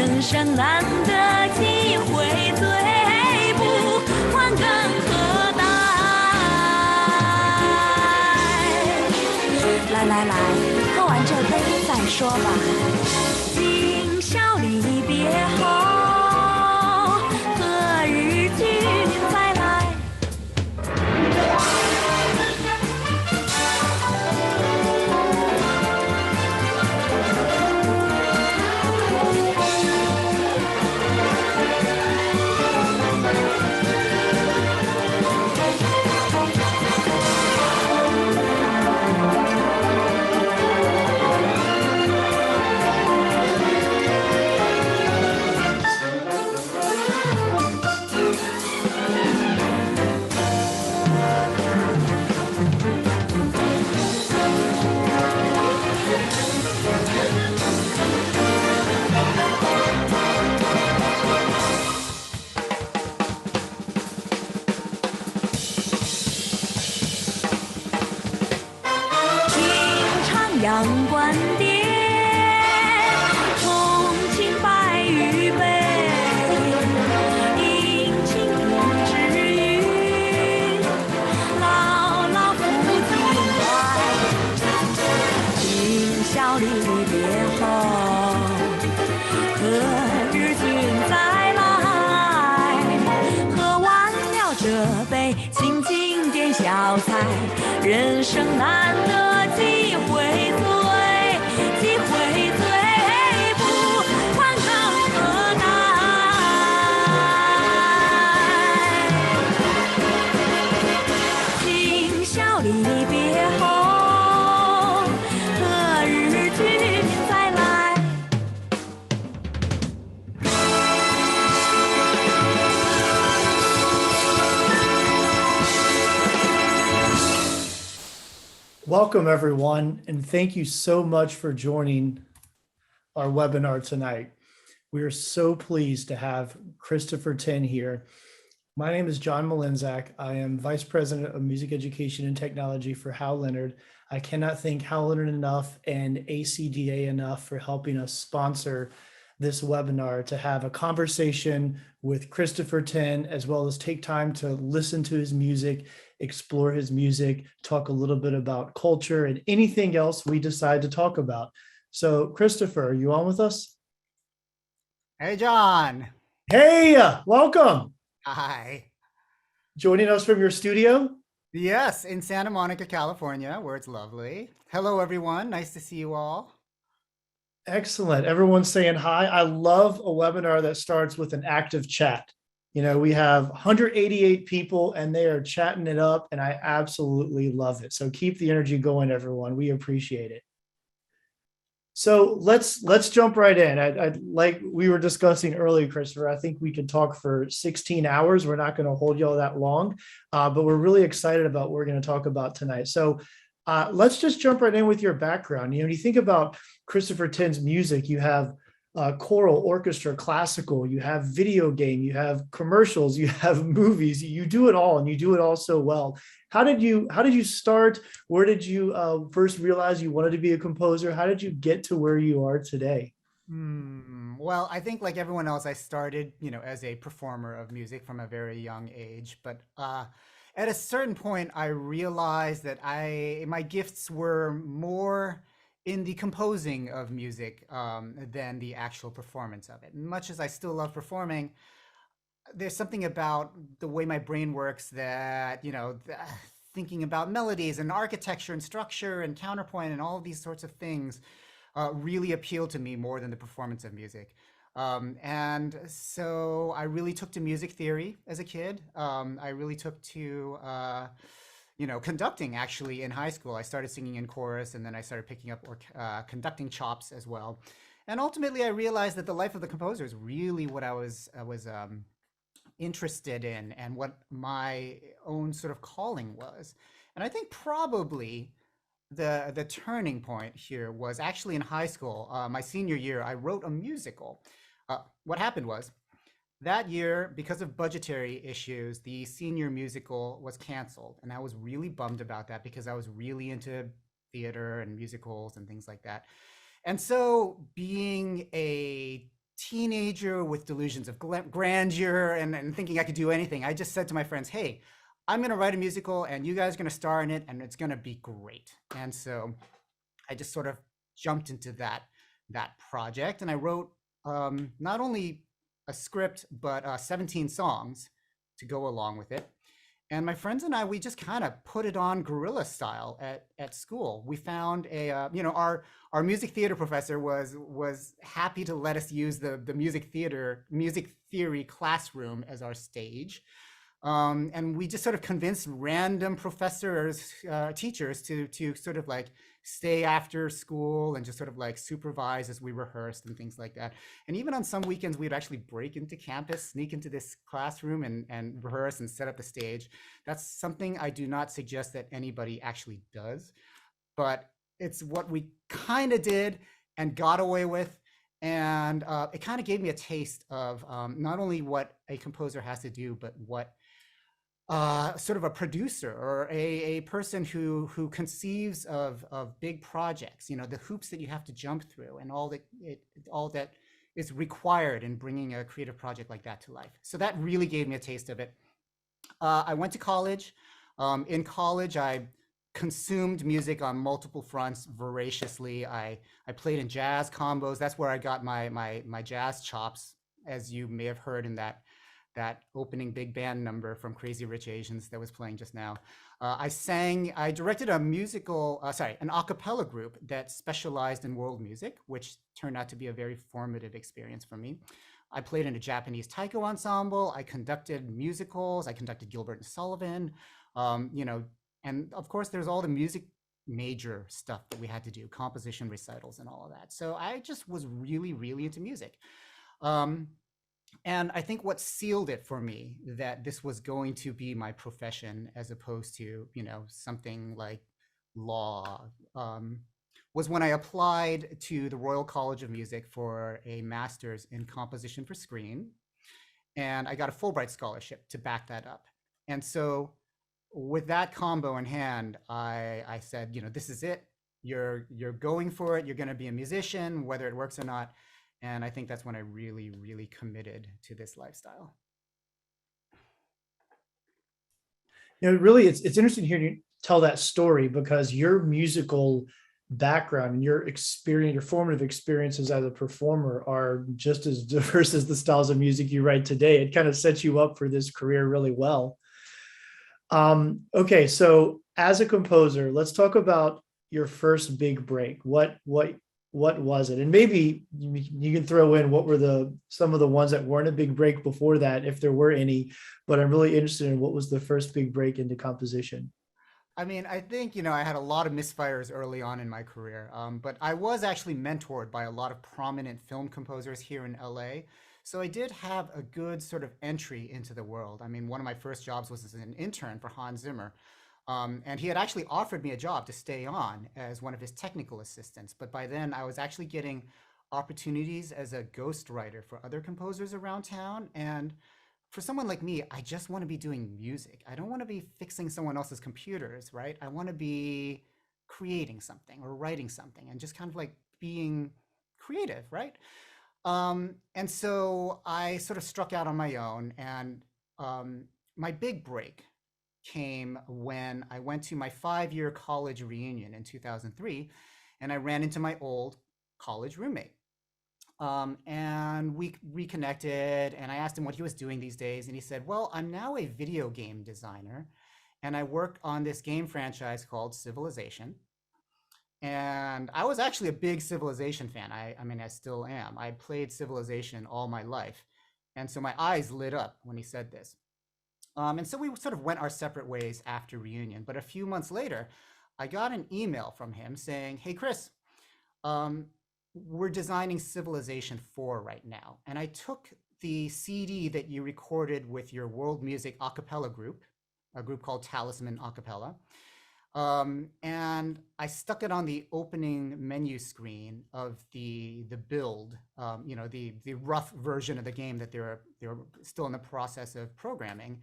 人生难得几回，醉不欢更何待？来来来，喝完这杯再说吧。今宵离别后，何日君再来？阳关殿，重庆白玉杯，迎亲之余，牢牢扶襟怀。今宵离别后，何日君再来？喝完了这杯，轻轻点小菜，人生难得几回。Welcome, everyone, and thank you so much for joining our webinar tonight. We are so pleased to have Christopher Tin here. My name is John Malinzak. I am Vice President of Music Education and Technology for Hal Leonard. I cannot thank Hal Leonard enough and ACDA enough for helping us sponsor this webinar to have a conversation with Christopher Tin, as well as take time to listen to his music, explore his music, talk a little bit about culture and anything else we decide to talk about. So Christopher, are you on with us? Hey, John. Hey, welcome. Hi. Joining us from your studio? Yes, in Santa Monica, California, where it's lovely. Hello, everyone. Nice to see you all. Excellent. Everyone's saying hi. I love a webinar that starts with an active chat. You know, we have 188 people and they are chatting it up, and I absolutely love it. So keep the energy going, everyone. We appreciate it. So let's jump right in. I like we were discussing earlier, Christopher, I think we could talk for 16 hours. We're not going to hold y'all that long, but we're really excited about what we're going to talk about tonight. So let's just jump right in with your background. You know, when you think about Christopher Tin's music, you have choral, orchestra, classical, you have video game, you have commercials, you have movies, you do it all, and you do it all so well. How did you start? Where did you first realize you wanted to be a composer? How did you get to where you are today? Well, I think like everyone else, I started, as a performer of music from a very young age. But at a certain point, I realized that my gifts were more in the composing of music than the actual performance of it. Much as I still love performing, there's something about the way my brain works that, thinking about melodies and architecture and structure and counterpoint and all of these sorts of things really appeal to me more than the performance of music. And so I really took to music theory as a kid. I really took to conducting actually in high school. I started singing in chorus, and then I started picking up conducting chops as well. And ultimately I realized that the life of the composer is really what I was interested in and what my own sort of calling was. And I think probably the turning point here was actually in high school. My senior year, I wrote a musical. What happened was that year, because of budgetary issues, the senior musical was canceled. And I was really bummed about that because I was really into theater and musicals and things like that. And so being a teenager with delusions of grandeur and thinking I could do anything, I just said to my friends, hey, I'm going to write a musical and you guys are going to star in it and it's going to be great. And so I just sort of jumped into that project, and I wrote not only a script but 17 songs to go along with it. And my friends and I, we just kind of put it on guerrilla style at school. We found our music theater professor was happy to let us use the music theory classroom as our stage. And we just sort of convinced random professors, teachers to sort of like stay after school and just sort of like supervise as we rehearsed and things like that. And even on some weekends, we'd actually break into campus, sneak into this classroom and rehearse and set up the stage. That's something I do not suggest that anybody actually does, but it's what we kind of did and got away with. And it kind of gave me a taste of not only what a composer has to do, but what sort of a producer or a person who conceives of big projects, the hoops that you have to jump through and all that is required in bringing a creative project like that to life. So that really gave me a taste of it. I went to college. In college, I consumed music on multiple fronts voraciously. I played in jazz combos. That's where I got my jazz chops, as you may have heard in that opening big band number from Crazy Rich Asians that was playing just now. I directed an a cappella group that specialized in world music, which turned out to be a very formative experience for me. I played in a Japanese taiko ensemble. I conducted musicals. I conducted Gilbert and Sullivan, and of course there's all the music major stuff that we had to do, composition recitals and all of that. So I just was really, really into music. And I think what sealed it for me that this was going to be my profession as opposed to, something like law, was when I applied to the Royal College of Music for a master's in composition for screen. And I got a Fulbright scholarship to back that up. And so with that combo in hand, I said, this is it. You're going for it. You're going to be a musician, whether it works or not. And I think that's when I really, really committed to this lifestyle. Really, it's interesting to hear you tell that story because your musical background and your experience, your formative experiences as a performer are just as diverse as the styles of music you write today. It kind of sets you up for this career really well. Okay, so as a composer, let's talk about your first big break. What was it? And maybe you can throw in what were some of the ones that weren't a big break before that, if there were any, but I'm really interested in what was the first big break into composition. I mean, I think, I had a lot of misfires early on in my career, but I was actually mentored by a lot of prominent film composers here in LA. So I did have a good sort of entry into the world. I mean, one of my first jobs was as an intern for Hans Zimmer. And he had actually offered me a job to stay on as one of his technical assistants. But by then I was actually getting opportunities as a ghostwriter for other composers around town. And for someone like me, I just want to be doing music. I don't want to be fixing someone else's computers, right? I want to be creating something or writing something and just kind of like being creative, right? And so I sort of struck out on my own, and my big break came when I went to my 5-year college reunion in 2003, and I ran into my old college roommate. And we reconnected, and I asked him what he was doing these days, and he said, well, I'm now a video game designer, and I work on this game franchise called Civilization. And I was actually a big Civilization fan. I mean, I still am. I played Civilization all my life. And so my eyes lit up when he said this. And so we sort of went our separate ways after reunion. But a few months later, I got an email from him saying, hey, Chris, we're designing Civilization 4 right now. And I took the CD that you recorded with your world music a cappella group, a group called Talisman A Cappella. And I stuck it on the opening menu screen of the build, the rough version of the game that they were still in the process of programming.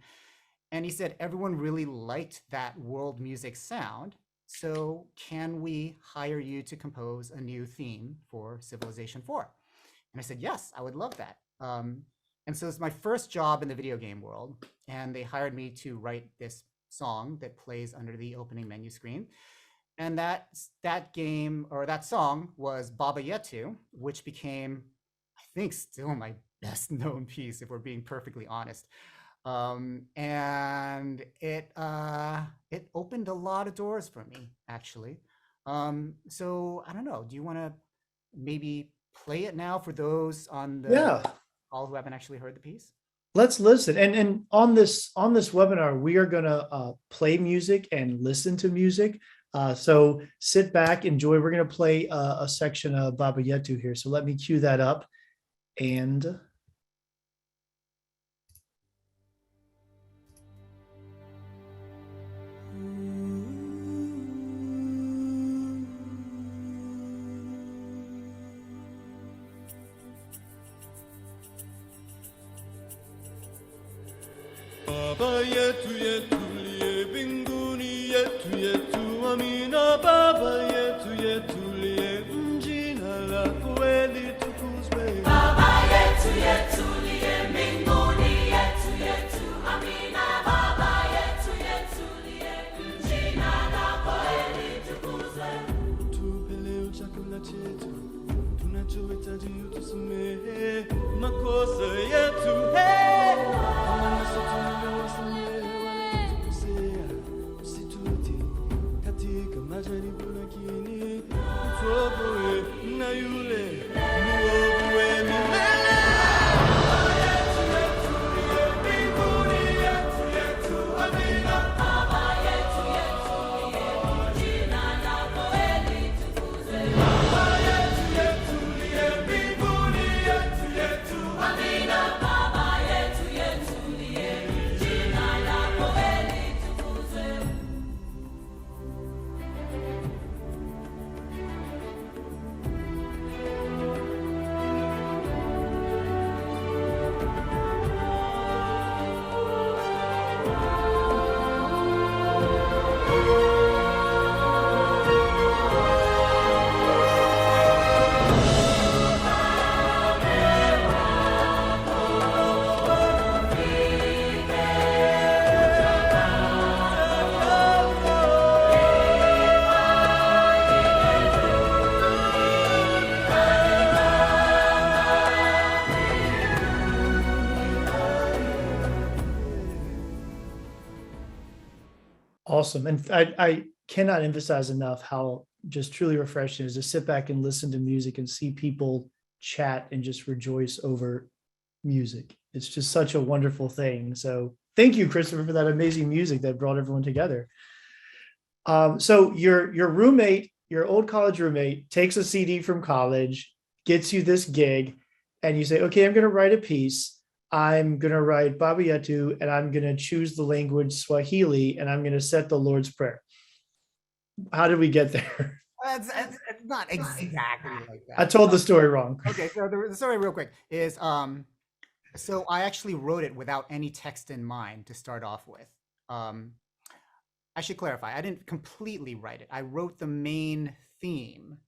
And he said, everyone really liked that world music sound. So can we hire you to compose a new theme for Civilization 4? And I said, yes, I would love that. And so it's my first job in the video game world. And they hired me to write this song that plays under the opening menu screen. And that game, or that song, was Baba Yetu, which became, I think, still my best known piece, if we're being perfectly honest. And it opened a lot of doors for me, actually. So I don't know. Do you want to maybe play it now for those on the call who haven't actually heard the piece? Let's listen. And on this webinar, we are going to play music and listen to music. So sit back, enjoy. We're going to play a section of Baba Yetu here. So let me cue that up. And Baba yetu yetu liye mbinguni yetu yetu amina Baba yetu yetu liye jina lako litukuzwe Baba yetu yetu liye mbinguni yetu yetu amina Baba yetu yetu liye jina lako litukuzwe tupe leo chakula chetu tunachohitaji utusamehe makosa yetu awesome. And I cannot emphasize enough how just truly refreshing it is to sit back and listen to music and see people chat and just rejoice over music. It's just such a wonderful thing. So thank you, Christopher, for that amazing music that brought everyone together. So your roommate, your old college roommate, takes a CD from college, gets you this gig, and you say, okay, I'm going to write a piece. I'm going to write Baba Yetu, and I'm going to choose the language Swahili, and I'm going to set the Lord's Prayer. How did we get there? It's not exactly like that. I told the story wrong. Okay, so the story real quick is, so I actually wrote it without any text in mind to start off with. I should clarify, I didn't completely write it. I wrote the main theme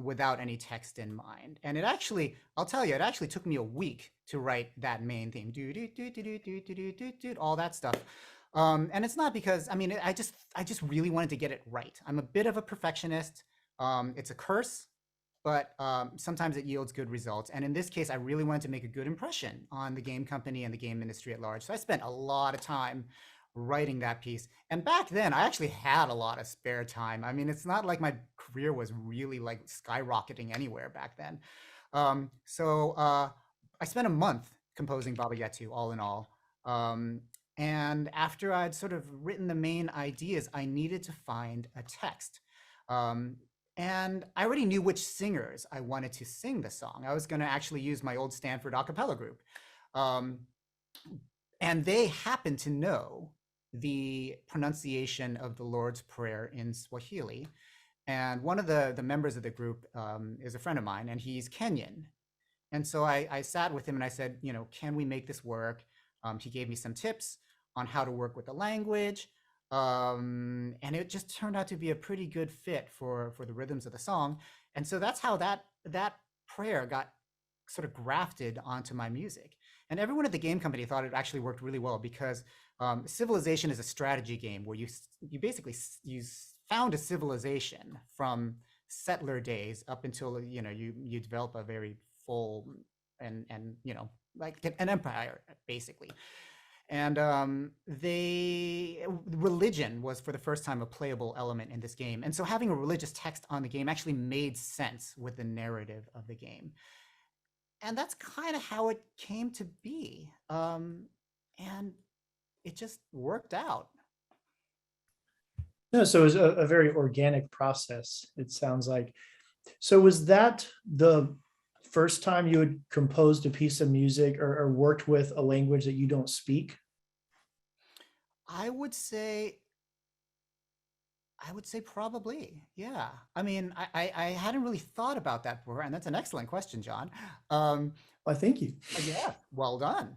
without any text in mind. And it actually, I'll tell you, it actually took me a week to write that main theme, all that stuff. And it's not because, I mean, I just really wanted to get it right. I'm a bit of a perfectionist. It's a curse, but sometimes it yields good results. And in this case, I really wanted to make a good impression on the game company and the game industry at large. So I spent a lot of time writing that piece. And back then, I actually had a lot of spare time. I mean, it's not like my career was really like skyrocketing anywhere back then. So I spent a month composing Baba Yetu, all in all. And after I'd sort of written the main ideas, I needed to find a text. And I already knew which singers I wanted to sing the song. I was going to actually use my old Stanford a cappella group. And they happened to know the pronunciation of the Lord's Prayer in Swahili. And one of the members of the group is a friend of mine, and he's Kenyan. And so I sat with him and I said, you know, can we make this work? He gave me some tips on how to work with the language. And it just turned out to be a pretty good fit for the rhythms of the song. And so that's how that prayer got sort of grafted onto my music. And everyone at the game company thought it actually worked really well because Civilization is a strategy game where you basically you found a civilization from settler days up until you develop a very full and like an empire basically. And religion was for the first time a playable element in this game, and so having a religious text on the game actually made sense with the narrative of the game. And that's kind of how it came to be, and it just worked out. No, so it was a very organic process, it sounds like. So was that the first time you had composed a piece of music or worked with a language that you don't speak? I would say probably, yeah. I mean, I hadn't really thought about that before, and that's an excellent question, John. Why, thank you. Yeah, well done.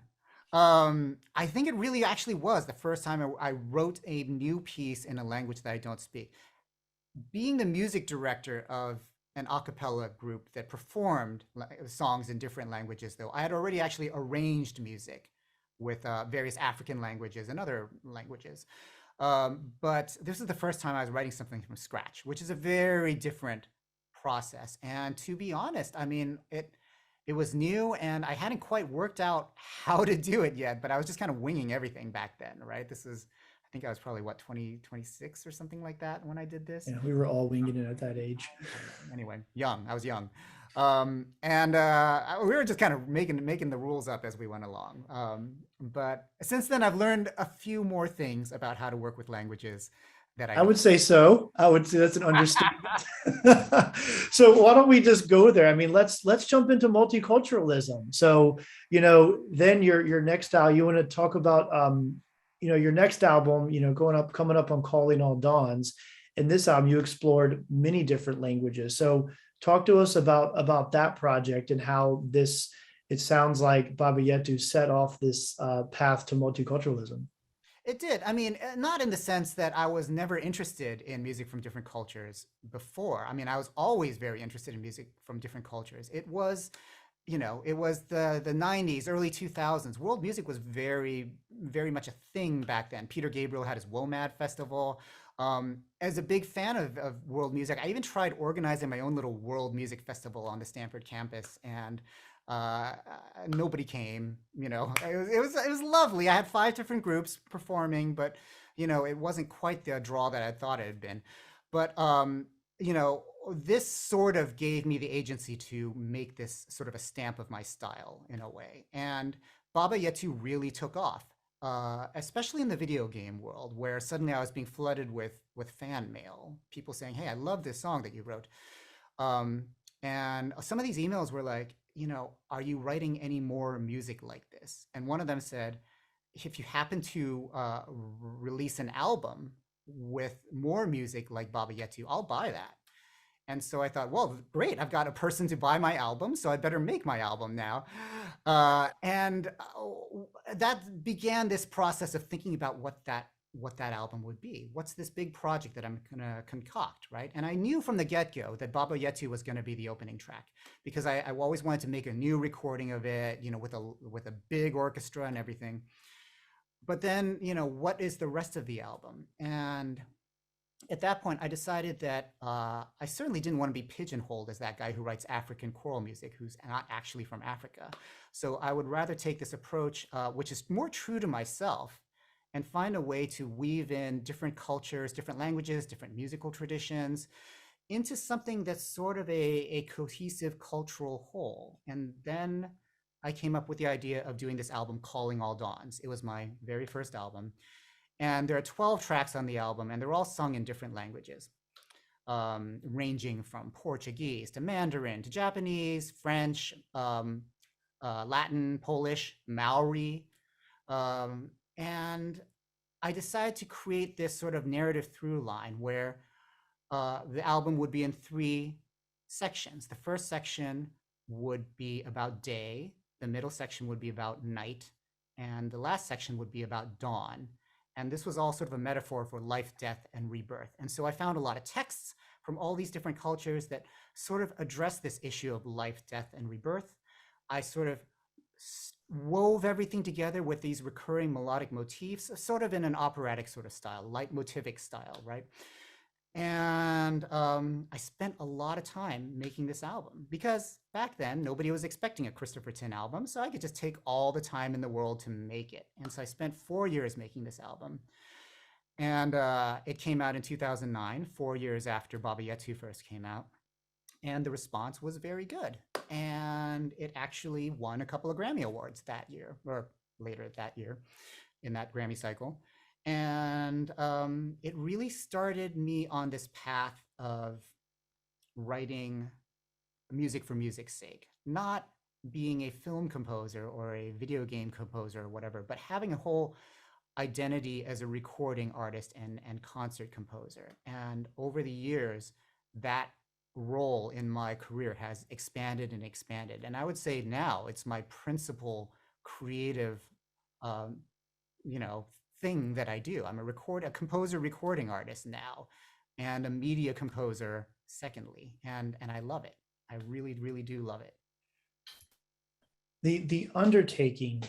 I think it really actually was the first time I wrote a new piece in a language that I don't speak. Being the music director of an a cappella group that performed songs in different languages, though, I had already actually arranged music with various African languages and other languages. But this is the first time I was writing something from scratch, which is a very different process. And to be honest, I mean, it was new and I hadn't quite worked out how to do it yet, but I was just kind of winging everything back then, right? I think I was probably 26 or something like that when I did this. Yeah, we were all winging it at that age. Anyway, I was young. And we were just kind of making the rules up as we went along. But since then, I've learned a few more things about how to work with languages that I would say so. I would say that's an understatement. So why don't we just go there? I mean, let's jump into multiculturalism. So, then your next album, you want to talk about, your next album, coming up on Calling All Dawns. In this album, you explored many different languages. So talk to us about that project and how it sounds like Baba Yetu set off this path to multiculturalism. It did. I mean, not in the sense that I was never interested in music from different cultures before. I mean, I was always very interested in music from different cultures. It was, it was the 90s, early 2000s. World music was very, very much a thing back then. Peter Gabriel had his WOMAD festival. As a big fan of world music, I even tried organizing my own little world music festival on the Stanford campus, and nobody came. It was lovely. I had 5 different groups performing, but it wasn't quite the draw that I thought it had been. But this sort of gave me the agency to make this sort of a stamp of my style in a way. And Baba Yetu really took off. Especially in the video game world, where suddenly I was being flooded with fan mail, people saying, "Hey, I love this song that you wrote," and some of these emails were like, "Are you writing any more music like this?" And one of them said, "If you happen to release an album with more music like Baba Yetu, I'll buy that." And so I thought, well, great, I've got a person to buy my album, so I better make my album now. And that began this process of thinking about what that album would be. What's this big project that I'm gonna concoct, right? And I knew from the get-go that Baba Yetu was gonna be the opening track, because I always wanted to make a new recording of it, with a big orchestra and everything. But then, what is the rest of the album? And at that point, I decided that I certainly didn't want to be pigeonholed as that guy who writes African choral music, who's not actually from Africa. So I would rather take this approach, which is more true to myself, and find a way to weave in different cultures, different languages, different musical traditions into something that's sort of a cohesive cultural whole. And then I came up with the idea of doing this album, Calling All Dawns. It was my very first album. And there are 12 tracks on the album, and they're all sung in different languages, ranging from Portuguese to Mandarin to Japanese, French, Latin, Polish, Maori. And I decided to create this sort of narrative through line where the album would be in 3 sections. The first section would be about day, the middle section would be about night, and the last section would be about dawn. And this was all sort of a metaphor for life, death, and rebirth. And so I found a lot of texts from all these different cultures that sort of address this issue of life, death, and rebirth. I sort of wove everything together with these recurring melodic motifs, sort of in an operatic sort of style, leitmotivic style, right? And I spent a lot of time making this album because back then nobody was expecting a Christopher Tin album, so I could just take all the time in the world to make it. And so I spent 4 years making this album. And it came out in 2009, 4 years after Baba Yetu first came out. And the response was very good. And it actually won a couple of Grammy Awards that year, or later that year in that Grammy cycle. And it really started me on this path of writing music for music's sake, not being a film composer or a video game composer or whatever, but having a whole identity as a recording artist and concert composer. And over the years, that role in my career has expanded and expanded. And I would say now it's my principal creative, thing that I do. I'm a composer, recording artist now, and a media composer secondly. And I love it. I really, really do love it. The undertaking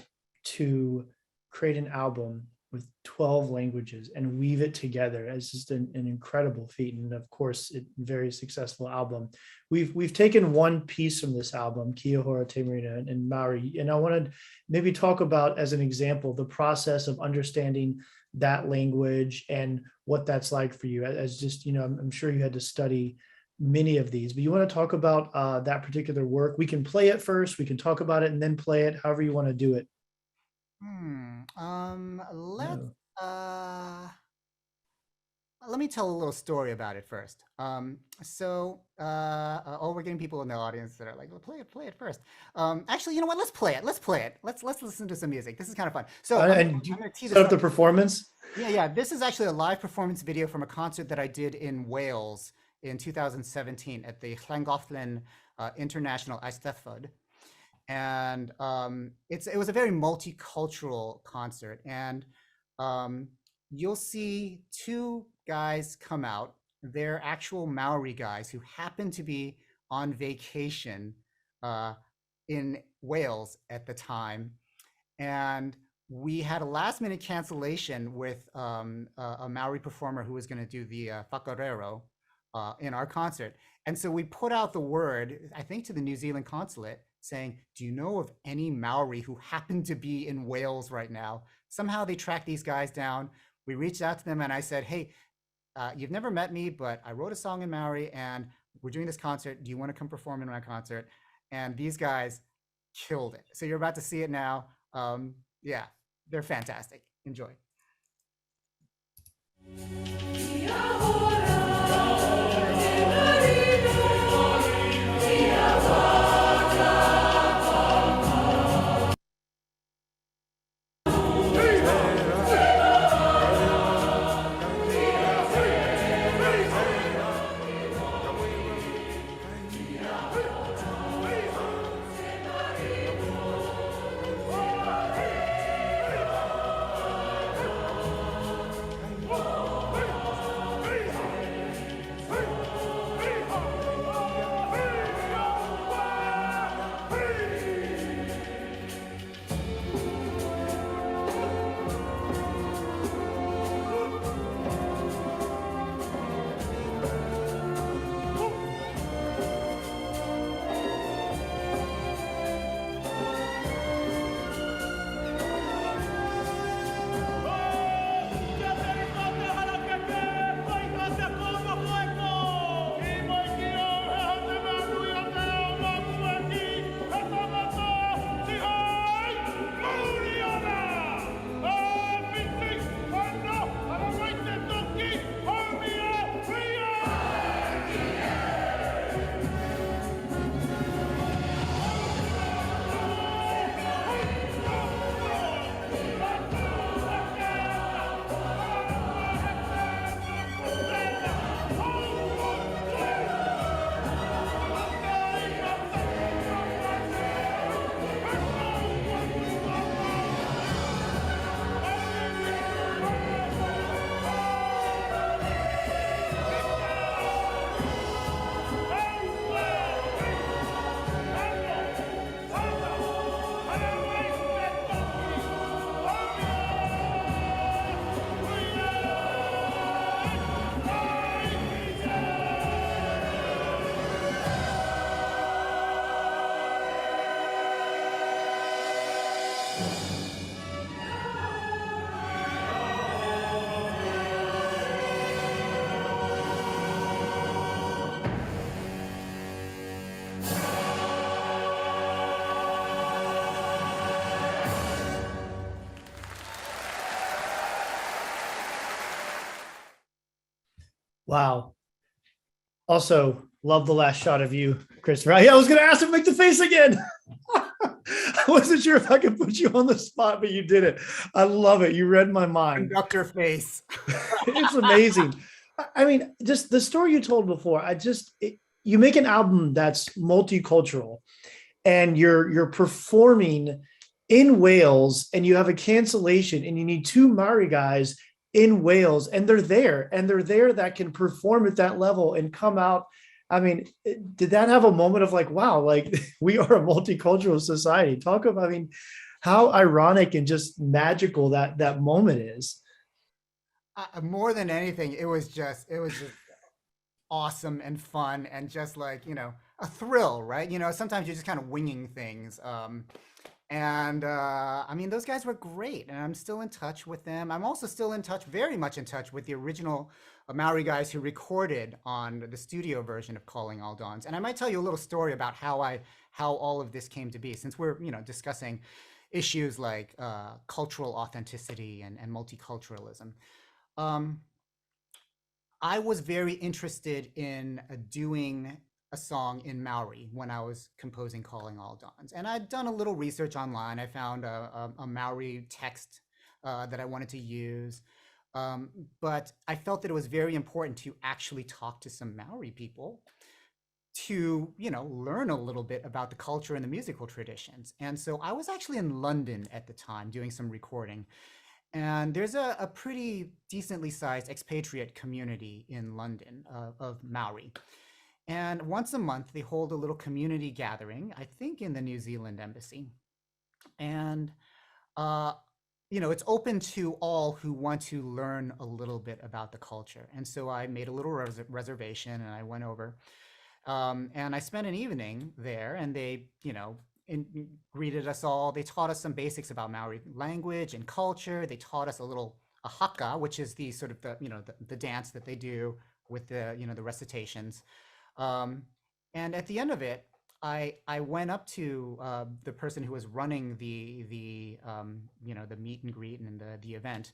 to create an album with 12 languages and weave it together is just an incredible feat. And of course, a very successful album. We've taken one piece from this album, Kiahora Te Marina and Maori, and I want to maybe talk about, as an example, the process of understanding that language and what that's like for you. As just, I'm sure you had to study many of these, but you want to talk about that particular work. We can play it first, we can talk about it and then play it, however you want to do it. Let me tell a little story about it first. We're getting people in the audience that are like, well, play it first. Actually, you know what? Let's play it. Let's listen to some music. This is kind of fun. So I'm gonna set up the performance. Yeah. This is actually a live performance video from a concert that I did in Wales in 2017 at the Llangollen International Eisteddfod. And it was a very multicultural concert. And you'll see two guys come out. They're actual Maori guys who happen to be on vacation in Wales at the time. And we had a last minute cancellation with a Maori performer who was going to do the whakarero in our concert. And so we put out the word, I think, to the New Zealand consulate saying, do you know of any Maori who happen to be in Wales right now? Somehow they tracked these guys down. We reached out to them and I said, hey, you've never met me, but I wrote a song in Maori and we're doing this concert. Do you want to come perform in my concert? And these guys killed it. So you're about to see it now. Yeah, they're fantastic. Enjoy. Wow. Also, love the last shot of you, Christopher. I was going to ask him to make the face again. I wasn't sure if I could put you on the spot, but you did it. I love it. You read my mind. Conductor face. It's amazing. I mean, just the story you told before, you make an album that's multicultural and you're performing in Wales and you have a cancellation and you need two Maori guys in Wales and they're there that can perform at that level and come out. I mean, did that have a moment of like, wow, like we are a multicultural society? Talk about, I mean, how ironic and just magical that moment is. More than anything, it was just awesome and fun and just like, a thrill, right? Sometimes you're just kind of winging things. I mean, those guys were great, and I'm still in touch with them. I'm also still very much in touch with the original Maori guys who recorded on the studio version of Calling All Dawns. And I might tell you a little story about how all of this came to be, since we're, discussing issues like cultural authenticity and multiculturalism. I was very interested in doing a song in Maori when I was composing Calling All Dawns. And I'd done a little research online. I found a Maori text that I wanted to use. But I felt that it was very important to actually talk to some Maori people to, learn a little bit about the culture and the musical traditions. And so I was actually in London at the time doing some recording. And there's a pretty decently sized expatriate community in London of Maori. And once a month, they hold a little community gathering, I think in the New Zealand embassy. And, it's open to all who want to learn a little bit about the culture. And so I made a little reservation and I went over. And I spent an evening there and they, greeted us all. They taught us some basics about Maori language and culture. They taught us a haka, which is the sort of the dance that they do with the recitations. And at the end of it, I went up to the person who was running the meet and greet and the event,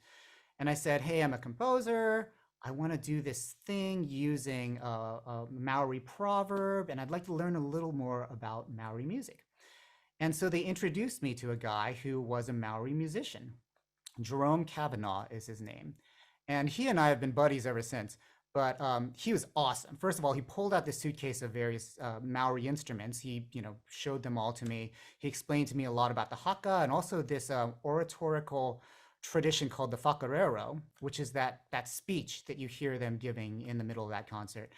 and I said, "Hey, I'm a composer. I want to do this thing using a Maori proverb, and I'd like to learn a little more about Maori music." And so they introduced me to a guy who was a Maori musician. Jerome Kavanaugh is his name, and he and I have been buddies ever since. But he was awesome. First of all, he pulled out this suitcase of various Maori instruments. He, showed them all to me. He explained to me a lot about the haka and also this oratorical tradition called the whakarero, which is that speech that you hear them giving in the middle of that concert.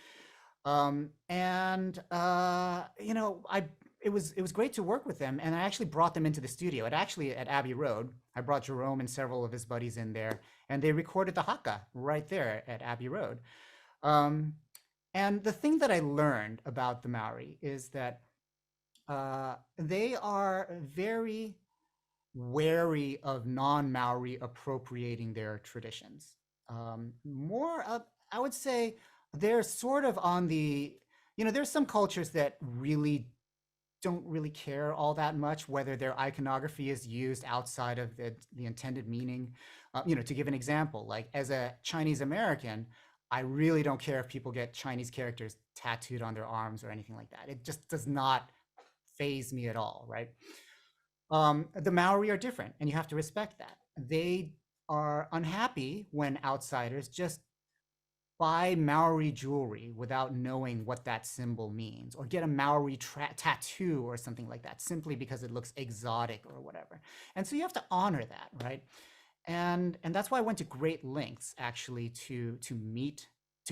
It was great to work with them, and I actually brought them into the studio. At Abbey Road, I brought Jerome and several of his buddies in there, and they recorded the haka right there at Abbey Road. And the thing that I learned about the Maori is that they are very wary of non-Maori appropriating their traditions. I would say they're sort of on the, there's some cultures that don't really care all that much whether their iconography is used outside of the intended meaning. To give an example, like as a Chinese American, I really don't care if people get Chinese characters tattooed on their arms or anything like that. It just does not faze me at all, right? The Maori are different, and you have to respect that. They are unhappy when outsiders just buy Maori jewelry without knowing what that symbol means, or get a Maori tattoo or something like that, simply because it looks exotic or whatever. And so you have to honor that, right? And that's why I went to great lengths actually to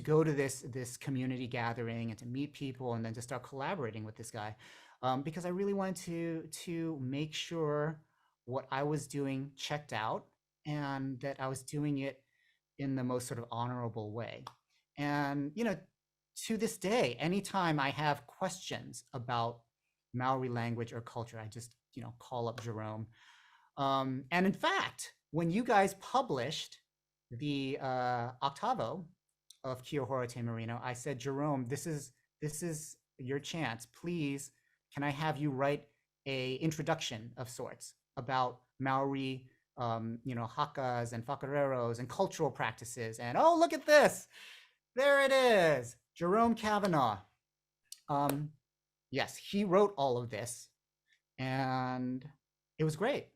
go to this community gathering and to meet people and then to start collaborating with this guy, because I really wanted to make sure what I was doing checked out and that I was doing it in the most sort of honorable way. And, to this day, anytime I have questions about Maori language or culture, I just, call up Jerome. And in fact, when you guys published the octavo of Kiyohara Te Marino, I said, Jerome, this is your chance. Please, can I have you write a introduction of sorts about Maori, hakas and whakareros and cultural practices. And oh, look at this. There it is. Jerome Kavanaugh. Yes, he wrote all of this, and it was great.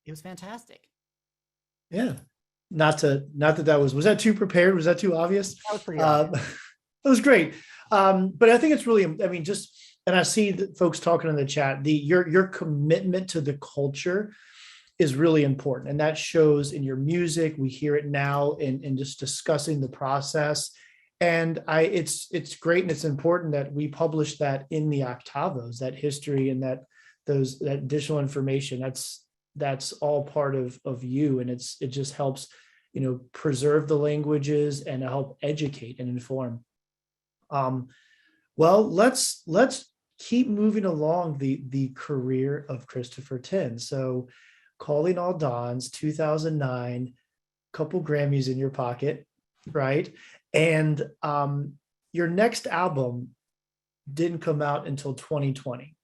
It was fantastic. Yeah. Not that was that too prepared? Was that too obvious? That was pretty obvious. It was great. But I think it's really, I mean, and I see that folks talking in the chat, your commitment to the culture is really important. And that shows in your music. We hear it now in just discussing the process. And it's great. And it's important that we publish that in the octavos, that history and that additional information. That's all part of you. And it just helps, preserve the languages and help educate and inform. Well, let's keep moving along the career of Christopher Tin. So Calling All Dawns, 2009, couple Grammys in your pocket, right? And your next album didn't come out until 2020.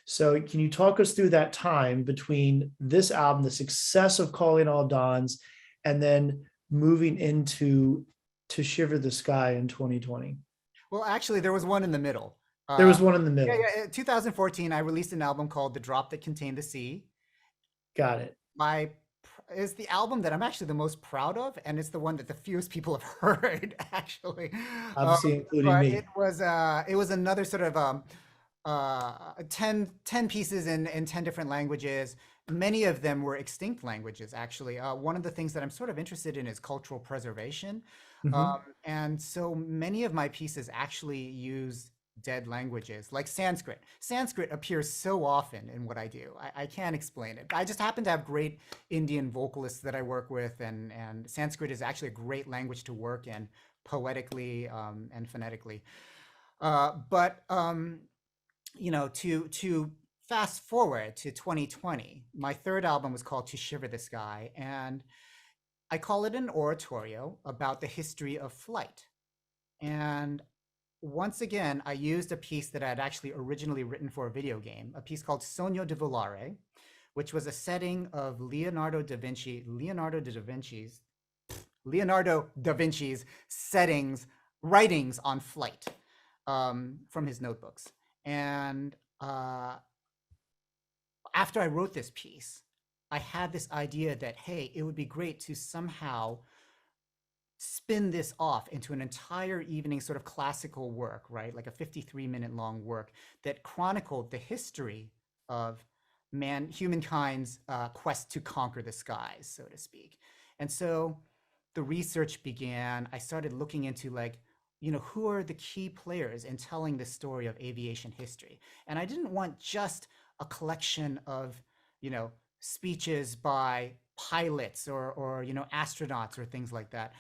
So can you talk us through that time between this album, the success of Calling All Dawns, and then moving into To Shiver the Sky in 2020? Well, actually, there was one in the middle. There was one in the middle. Yeah. 2014, I released an album called The Drop That Contained the Sea. Got it. Is the album that I'm actually the most proud of, and it's the one that the fewest people have heard, actually. Obviously, including me. It was another sort of 10 pieces in 10 different languages. Many of them were extinct languages, actually. One of the things that I'm sort of interested in is cultural preservation. And so many of my pieces actually use dead languages, like Sanskrit. Sanskrit appears so often in what I do. I can't explain it. I just happen to have great Indian vocalists that I work with, and Sanskrit is actually a great language to work in, poetically and phonetically. To fast forward to 2020, my third album was called To Shiver the Sky, and I call it an oratorio about the history of flight. And once again, I used a piece that I had actually originally written for a video game, a piece called Sogno di Volare, which was a setting of Leonardo da Vinci's writings on flight from his notebooks. And after I wrote this piece, I had this idea that, hey, it would be great to somehow spin this off into an entire evening sort of classical work, right? Like a 53-minute long work that chronicled the history of humankind's quest to conquer the skies, so to speak. And so the research began. I started looking into who are the key players in telling the story of aviation history? And I didn't want just a collection of, speeches by pilots or astronauts or things like that.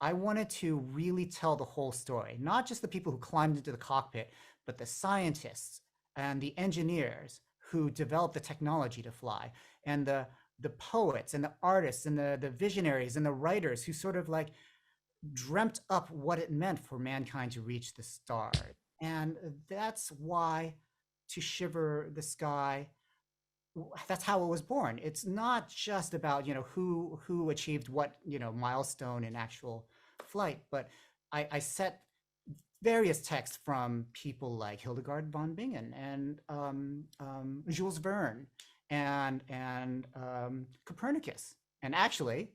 I wanted to really tell the whole story, not just the people who climbed into the cockpit, but the scientists and the engineers who developed the technology to fly, and the poets and the artists and the visionaries and the writers who sort of dreamt up what it meant for mankind to reach the stars. And that's why To Shiver the Sky, that's how it was born. It's not just about, who achieved what, milestone in actual flight, but I set various texts from people like Hildegard von Bingen and Jules Verne and Copernicus. And actually,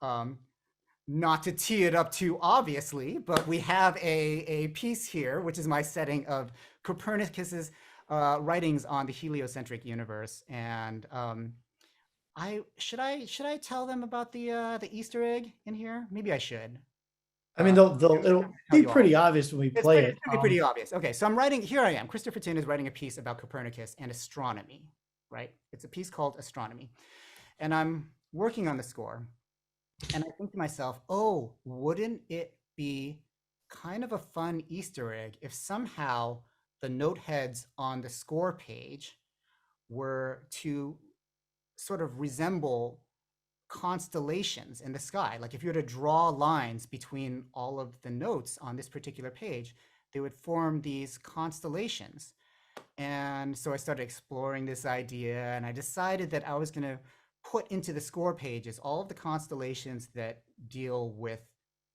not to tee it up too obviously, but we have a piece here, which is my setting of Copernicus's writings on the heliocentric universe. And should I tell them about the Easter egg in here? Maybe I should. I mean, it'll be pretty obvious when we play it. It'll be pretty obvious. Okay, so here I am. Christopher Tin is writing a piece about Copernicus and astronomy, right? It's a piece called Astronomy. And I'm working on the score. And I think to myself, oh, wouldn't it be kind of a fun Easter egg if somehow the note heads on the score page were to sort of resemble constellations in the sky. Like if you were to draw lines between all of the notes on this particular page, they would form these constellations. And so I started exploring this idea, and I decided that I was going to put into the score pages all of the constellations that deal with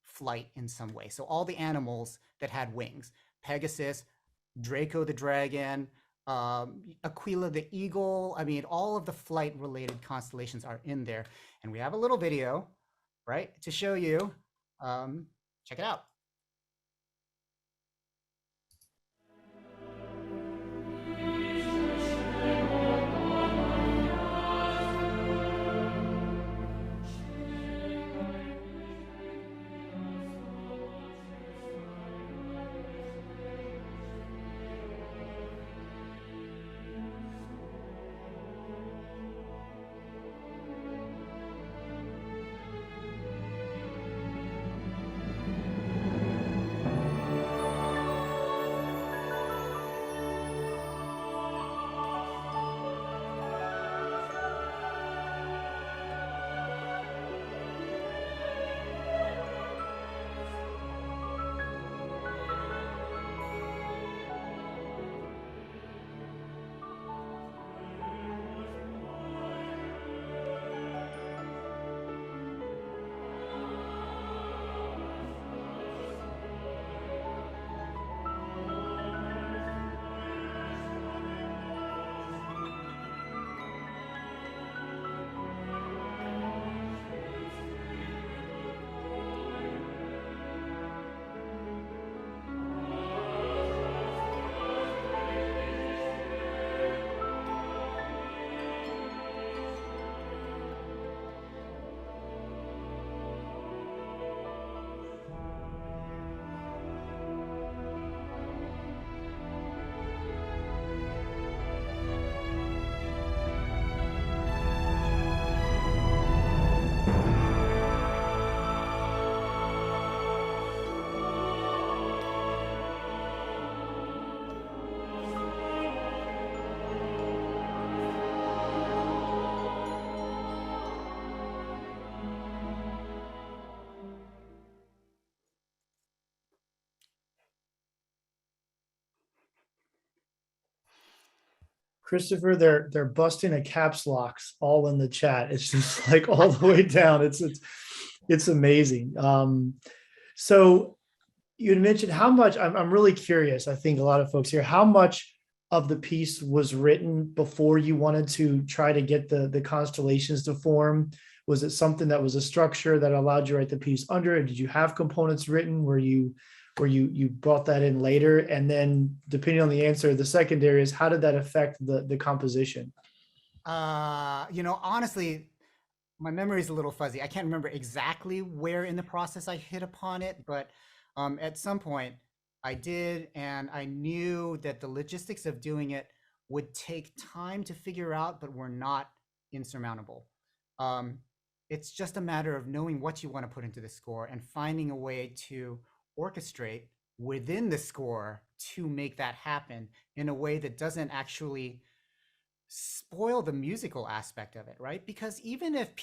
flight in some way. So all the animals that had wings: Pegasus, Draco the dragon, Aquila the eagle. I mean, all of the flight related constellations are in there. And we have a little video, right, to show you. Check it out. Christopher, they're busting a caps locks all in the chat. It's just like all the way down. It's amazing. So you mentioned how much. I'm really curious. I think a lot of folks here, how much of the piece was written before you wanted to try to get the constellations to form? Was it something that was a structure that allowed you to write the piece under it? Did you have components written where you brought that in later? And then depending on the answer, the secondary is, how did that affect the composition? Honestly, my memory is a little fuzzy. I can't remember exactly where in the process I hit upon it, but at some point I did, and I knew that the logistics of doing it would take time to figure out, but were not insurmountable. It's just a matter of knowing what you want to put into the score and finding a way to orchestrate within the score to make that happen in a way that doesn't actually spoil the musical aspect of it, right? Because even if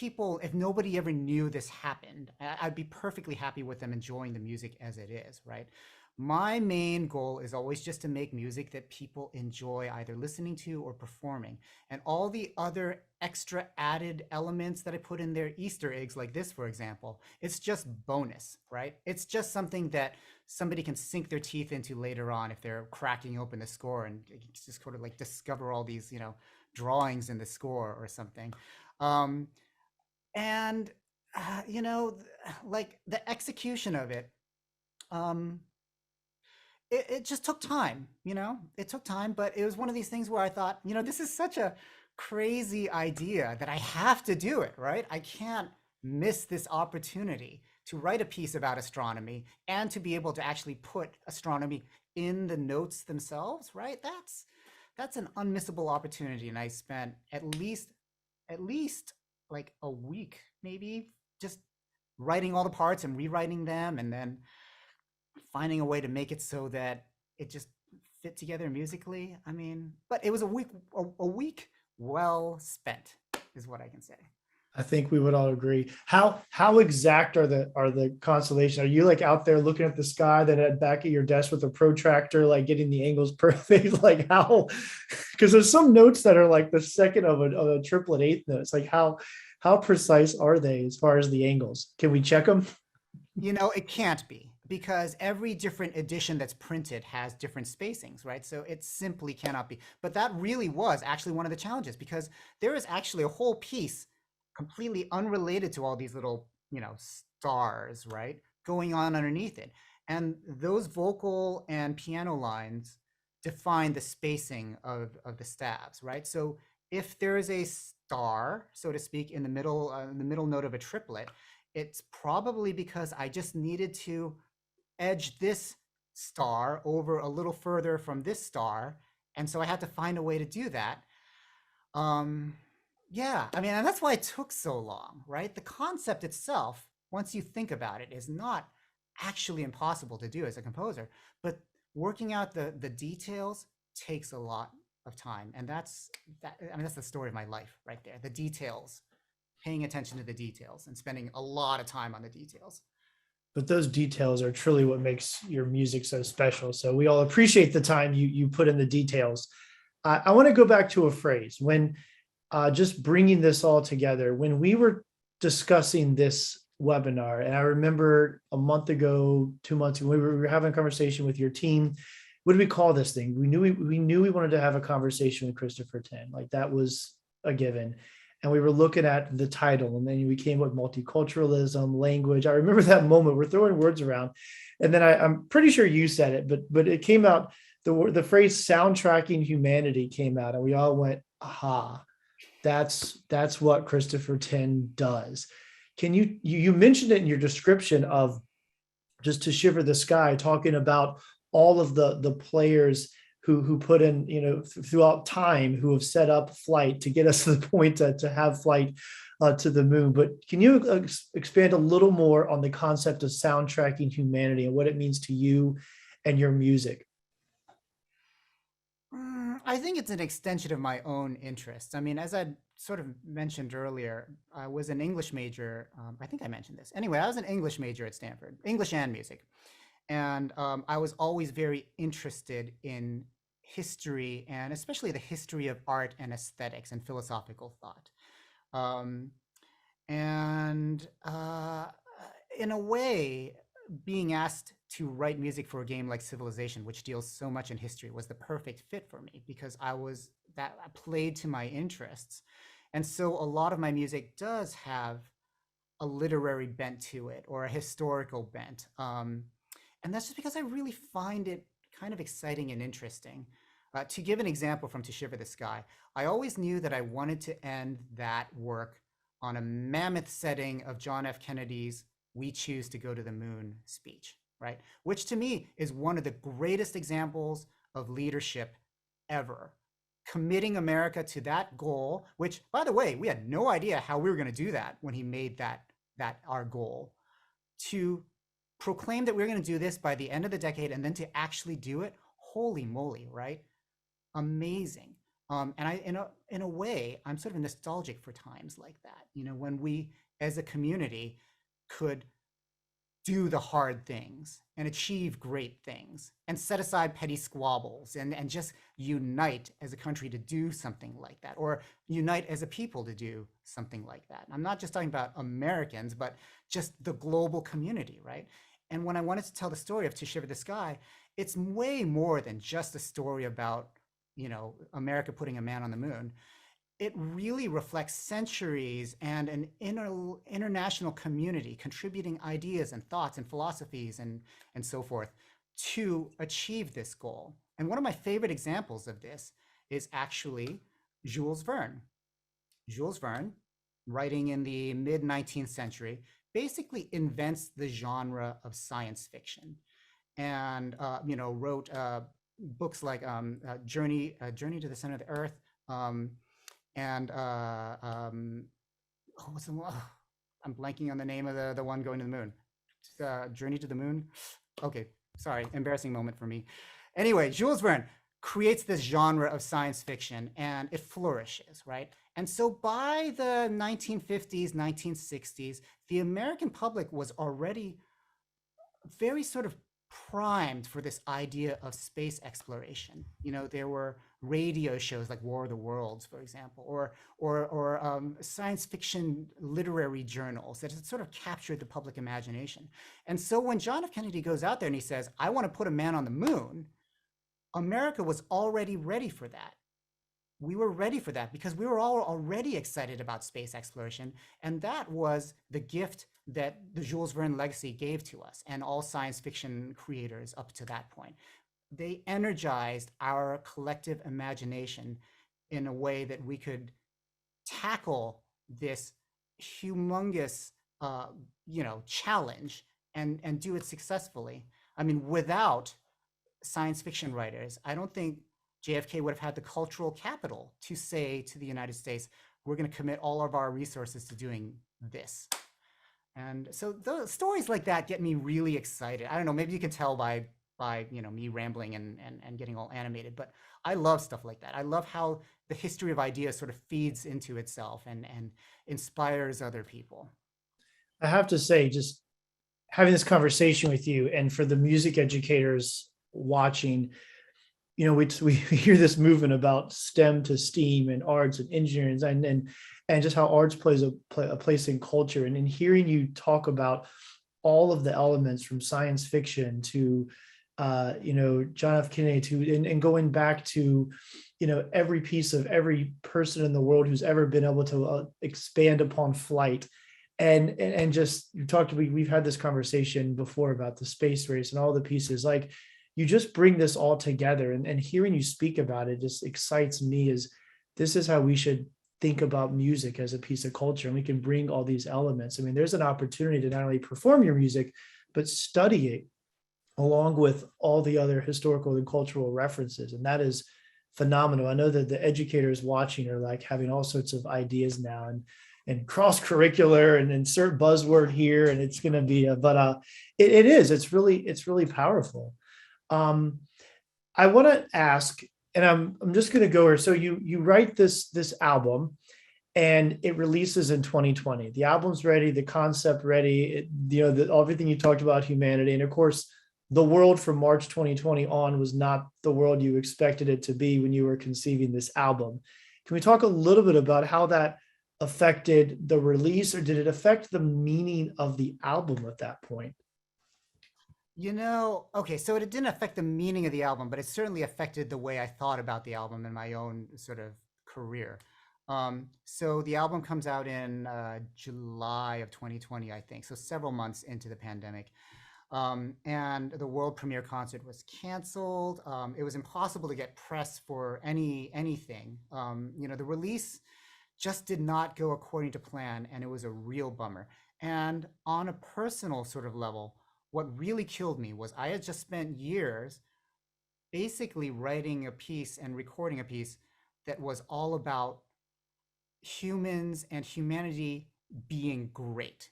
nobody ever knew this happened, I'd be perfectly happy with them enjoying the music as it is, right? My main goal is always just to make music that people enjoy either listening to or performing. And all the other extra added elements that I put in there, Easter eggs like this, for example, it's just bonus, right? It's just something that somebody can sink their teeth into later on if they're cracking open the score and just sort of like discover all these, drawings in the score or something. Like the execution of it, it just took time, it took time, but it was one of these things where I thought, this is such a crazy idea that I have to do it, right? I can't miss this opportunity to write a piece about astronomy and to be able to actually put astronomy in the notes themselves, right? That's an unmissable opportunity. And I spent at least like a week, maybe, just writing all the parts and rewriting them, and then finding a way to make it so that it just fit together musically. I mean, but it was a week well spent, is what I can say. I think we would all agree. How exact are the constellations? Are you like out there looking at the sky, then at back at your desk with a protractor, like getting the angles perfect? Like how? Because there's some notes that are like the second of a triplet eighth note. It's like how precise are they as far as the angles? Can we check them? It can't be, because every different edition that's printed has different spacings, right? So it simply cannot be. But that really was actually one of the challenges, because there is actually a whole piece completely unrelated to all these little, stars, right, going on underneath it. And those vocal and piano lines define the spacing of the stabs, right? So if there is a star, so to speak, in the middle note of a triplet, it's probably because I just needed to edge this star over a little further from this star. And so I had to find a way to do that. Yeah, I mean, and that's why it took so long, right? The concept itself, once you think about it, is not actually impossible to do as a composer, but working out the details takes a lot of time. And that's the story of my life right there. The details, paying attention to the details and spending a lot of time on the details. But those details are truly what makes your music so special. So we all appreciate the time you put in the details. I want to go back to a phrase when just bringing this all together, when we were discussing this webinar, and I remember a month ago, 2 months ago, we were having a conversation with your team. What do we call this thing? We knew we wanted to have a conversation with Christopher 10. Like that was a given. And we were looking at the title, and then we came with multiculturalism, language. I remember that moment. We're throwing words around, and then I'm pretty sure you said it, but it came out. The phrase "soundtracking humanity" came out, and we all went, "Aha! That's what Christopher 10 does." Can you mentioned it in your description of just to shiver the sky, talking about all of the players who put in, throughout time, who have set up flight to get us to the point to have flight to the moon. But can you expand a little more on the concept of soundtracking humanity and what it means to you and your music? I think it's an extension of my own interests. I mean, as I sort of mentioned earlier, I was an English major. I think I mentioned this. Anyway, I was an English major at Stanford, English and music. And I was always very interested in history, and especially the history of art and aesthetics and philosophical thought. In a way, being asked to write music for a game like Civilization, which deals so much in history, was the perfect fit for me, because I played to my interests. And so a lot of my music does have a literary bent to it, or a historical bent. And that's just because I really find it kind of exciting and interesting. To give an example from To Shiver the Sky, I always knew that I wanted to end that work on a mammoth setting of John F. Kennedy's "We Choose to Go to the Moon" speech, right? Which to me is one of the greatest examples of leadership ever. Committing America to that goal, which, by the way, we had no idea how we were going to do that when he made that our goal, to proclaim that we're going to do this by the end of the decade, and then to actually do it. Holy moly, right? Amazing. And in a way, I'm sort of nostalgic for times like that, when we as a community could do the hard things and achieve great things and set aside petty squabbles and just unite as a country to do something like that, or unite as a people to do something like that. I'm not just talking about Americans, but just the global community, right? And when I wanted to tell the story of To Shiver the Sky, it's way more than just a story about, America putting a man on the moon. It really reflects centuries and an international community contributing ideas and thoughts and philosophies and so forth to achieve this goal. And one of my favorite examples of this is actually Jules Verne. Jules Verne, writing in the mid-19th century, basically invents the genre of science fiction, and wrote books like Journey to the Center of the Earth, and what's the one? I'm blanking on the name of the one going to the moon. Journey to the Moon. Okay, sorry, embarrassing moment for me. Anyway, Jules Verne creates this genre of science fiction and it flourishes, right? And so by the 1950s, 1960s, the American public was already very sort of primed for this idea of space exploration. You know, there were radio shows like War of the Worlds, for example, or science fiction literary journals that had sort of captured the public imagination. And so when John F. Kennedy goes out there and he says, "I want to put a man on the moon," America was already ready for that. We were ready for that because we were all already excited about space exploration. And that was the gift that the Jules Verne legacy gave to us and all science fiction creators up to that point. They energized our collective imagination in a way that we could tackle this humongous, challenge and do it successfully. I mean, without science fiction writers, I don't think JFK would have had the cultural capital to say to the United States, we're going to commit all of our resources to doing this. And so those stories like that get me really excited. I don't know, maybe you can tell by me rambling and getting all animated, but I love stuff like that. I love how the history of ideas sort of feeds into itself and inspires other people. I have to say, just having this conversation with you, and for the music educators watching, we hear this movement about STEM to STEAM and arts and engineering and just how arts plays a place in culture. And in hearing you talk about all of the elements from science fiction to John F. Kennedy and going back to every piece of every person in the world who's ever been able to expand upon flight. And just we've had this conversation before about the space race and all the pieces. Like, you just bring this all together, and hearing you speak about it just excites me. As this is how we should think about music as a piece of culture, and we can bring all these elements. I mean, there's an opportunity to not only perform your music, but study it along with all the other historical and cultural references. And that is phenomenal. I know that the educators watching are like having all sorts of ideas now and cross-curricular and insert buzzword here. And it's going to be, it's really powerful. I want to ask, and I'm just going to go here. So you write this album, and it releases in 2020. The album's ready, the concept ready. Everything you talked about, humanity, and of course, the world from March 2020 on was not the world you expected it to be when you were conceiving this album. Can we talk a little bit about how that affected the release, or did it affect the meaning of the album at that point? Okay, so it didn't affect the meaning of the album, but it certainly affected the way I thought about the album in my own sort of career. So the album comes out in July of 2020, I think, so several months into the pandemic. And the world premiere concert was canceled. It was impossible to get press for anything. The release just did not go according to plan, and it was a real bummer. And on a personal sort of level, what really killed me was I had just spent years basically writing a piece and recording a piece that was all about humans and humanity being great,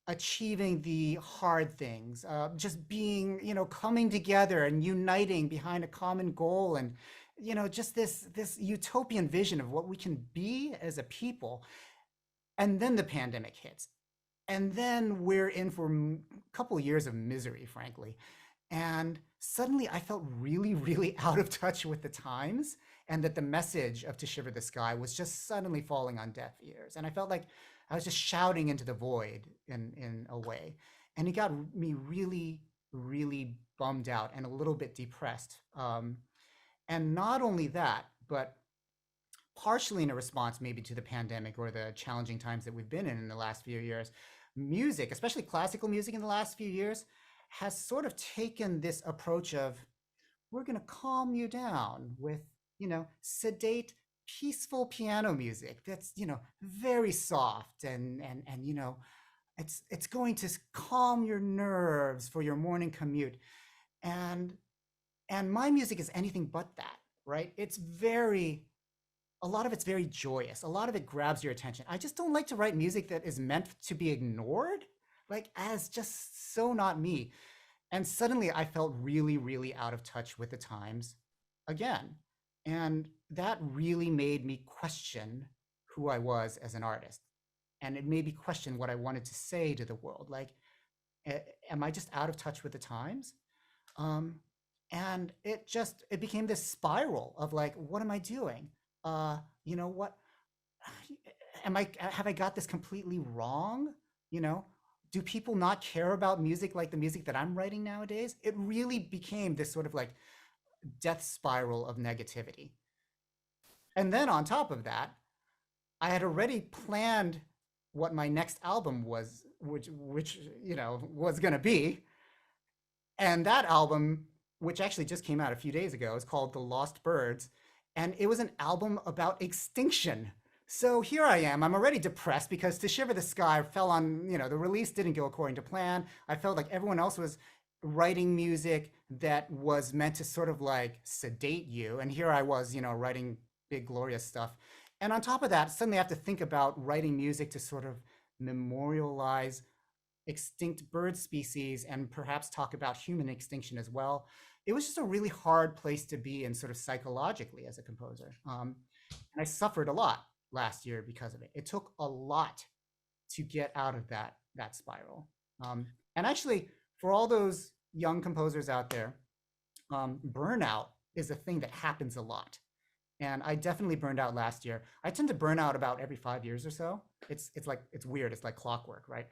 achieving the hard things, just being, coming together and uniting behind a common goal, and, just this utopian vision of what we can be as a people. And then the pandemic hits. And then we're in for a couple of years of misery, frankly. And suddenly I felt really, really out of touch with the times, and that the message of To Shiver the Sky was just suddenly falling on deaf ears. And I felt like I was just shouting into the void in a way. And it got me really, really bummed out and a little bit depressed. And not only that, but partially in a response maybe to the pandemic or the challenging times that we've been in the last few years, music, especially classical music in the last few years, has sort of taken this approach of, we're going to calm you down with, sedate, peaceful piano music that's, very soft and it's going to calm your nerves for your morning commute. And my music is anything but that, right? A lot of it's very joyous. A lot of it grabs your attention. I just don't like to write music that is meant to be ignored, as just so not me. And suddenly I felt really, really out of touch with the times. again. And that really made me question who I was as an artist. And it made me question what I wanted to say to the world. Like, am I just out of touch with the times? Um, and it became this spiral of like, what am I doing? You know what? Have I got this completely wrong? You know, do people not care about music like the music that I'm writing nowadays? It really became this sort of like death spiral of negativity. And then on top of that, I had already planned what my next album was, which was going to be. And that album, which actually just came out a few days ago, is called The Lost Birds, and it was an album about extinction. So here I am. I'm already depressed because To Shiver the Sky fell on, the release didn't go according to plan. I felt like everyone else was writing music that was meant to sort of like sedate you. And here I was, writing big, glorious stuff. And on top of that, suddenly I have to think about writing music to sort of memorialize extinct bird species and perhaps talk about human extinction as well. It was just a really hard place to be in sort of psychologically as a composer. And I suffered a lot last year because of it. It took a lot to get out of that spiral. And actually, for all those young composers out there, burnout is a thing that happens a lot. And I definitely burned out last year. I tend to burn out about every 5 years or so. It's weird. It's like clockwork, right?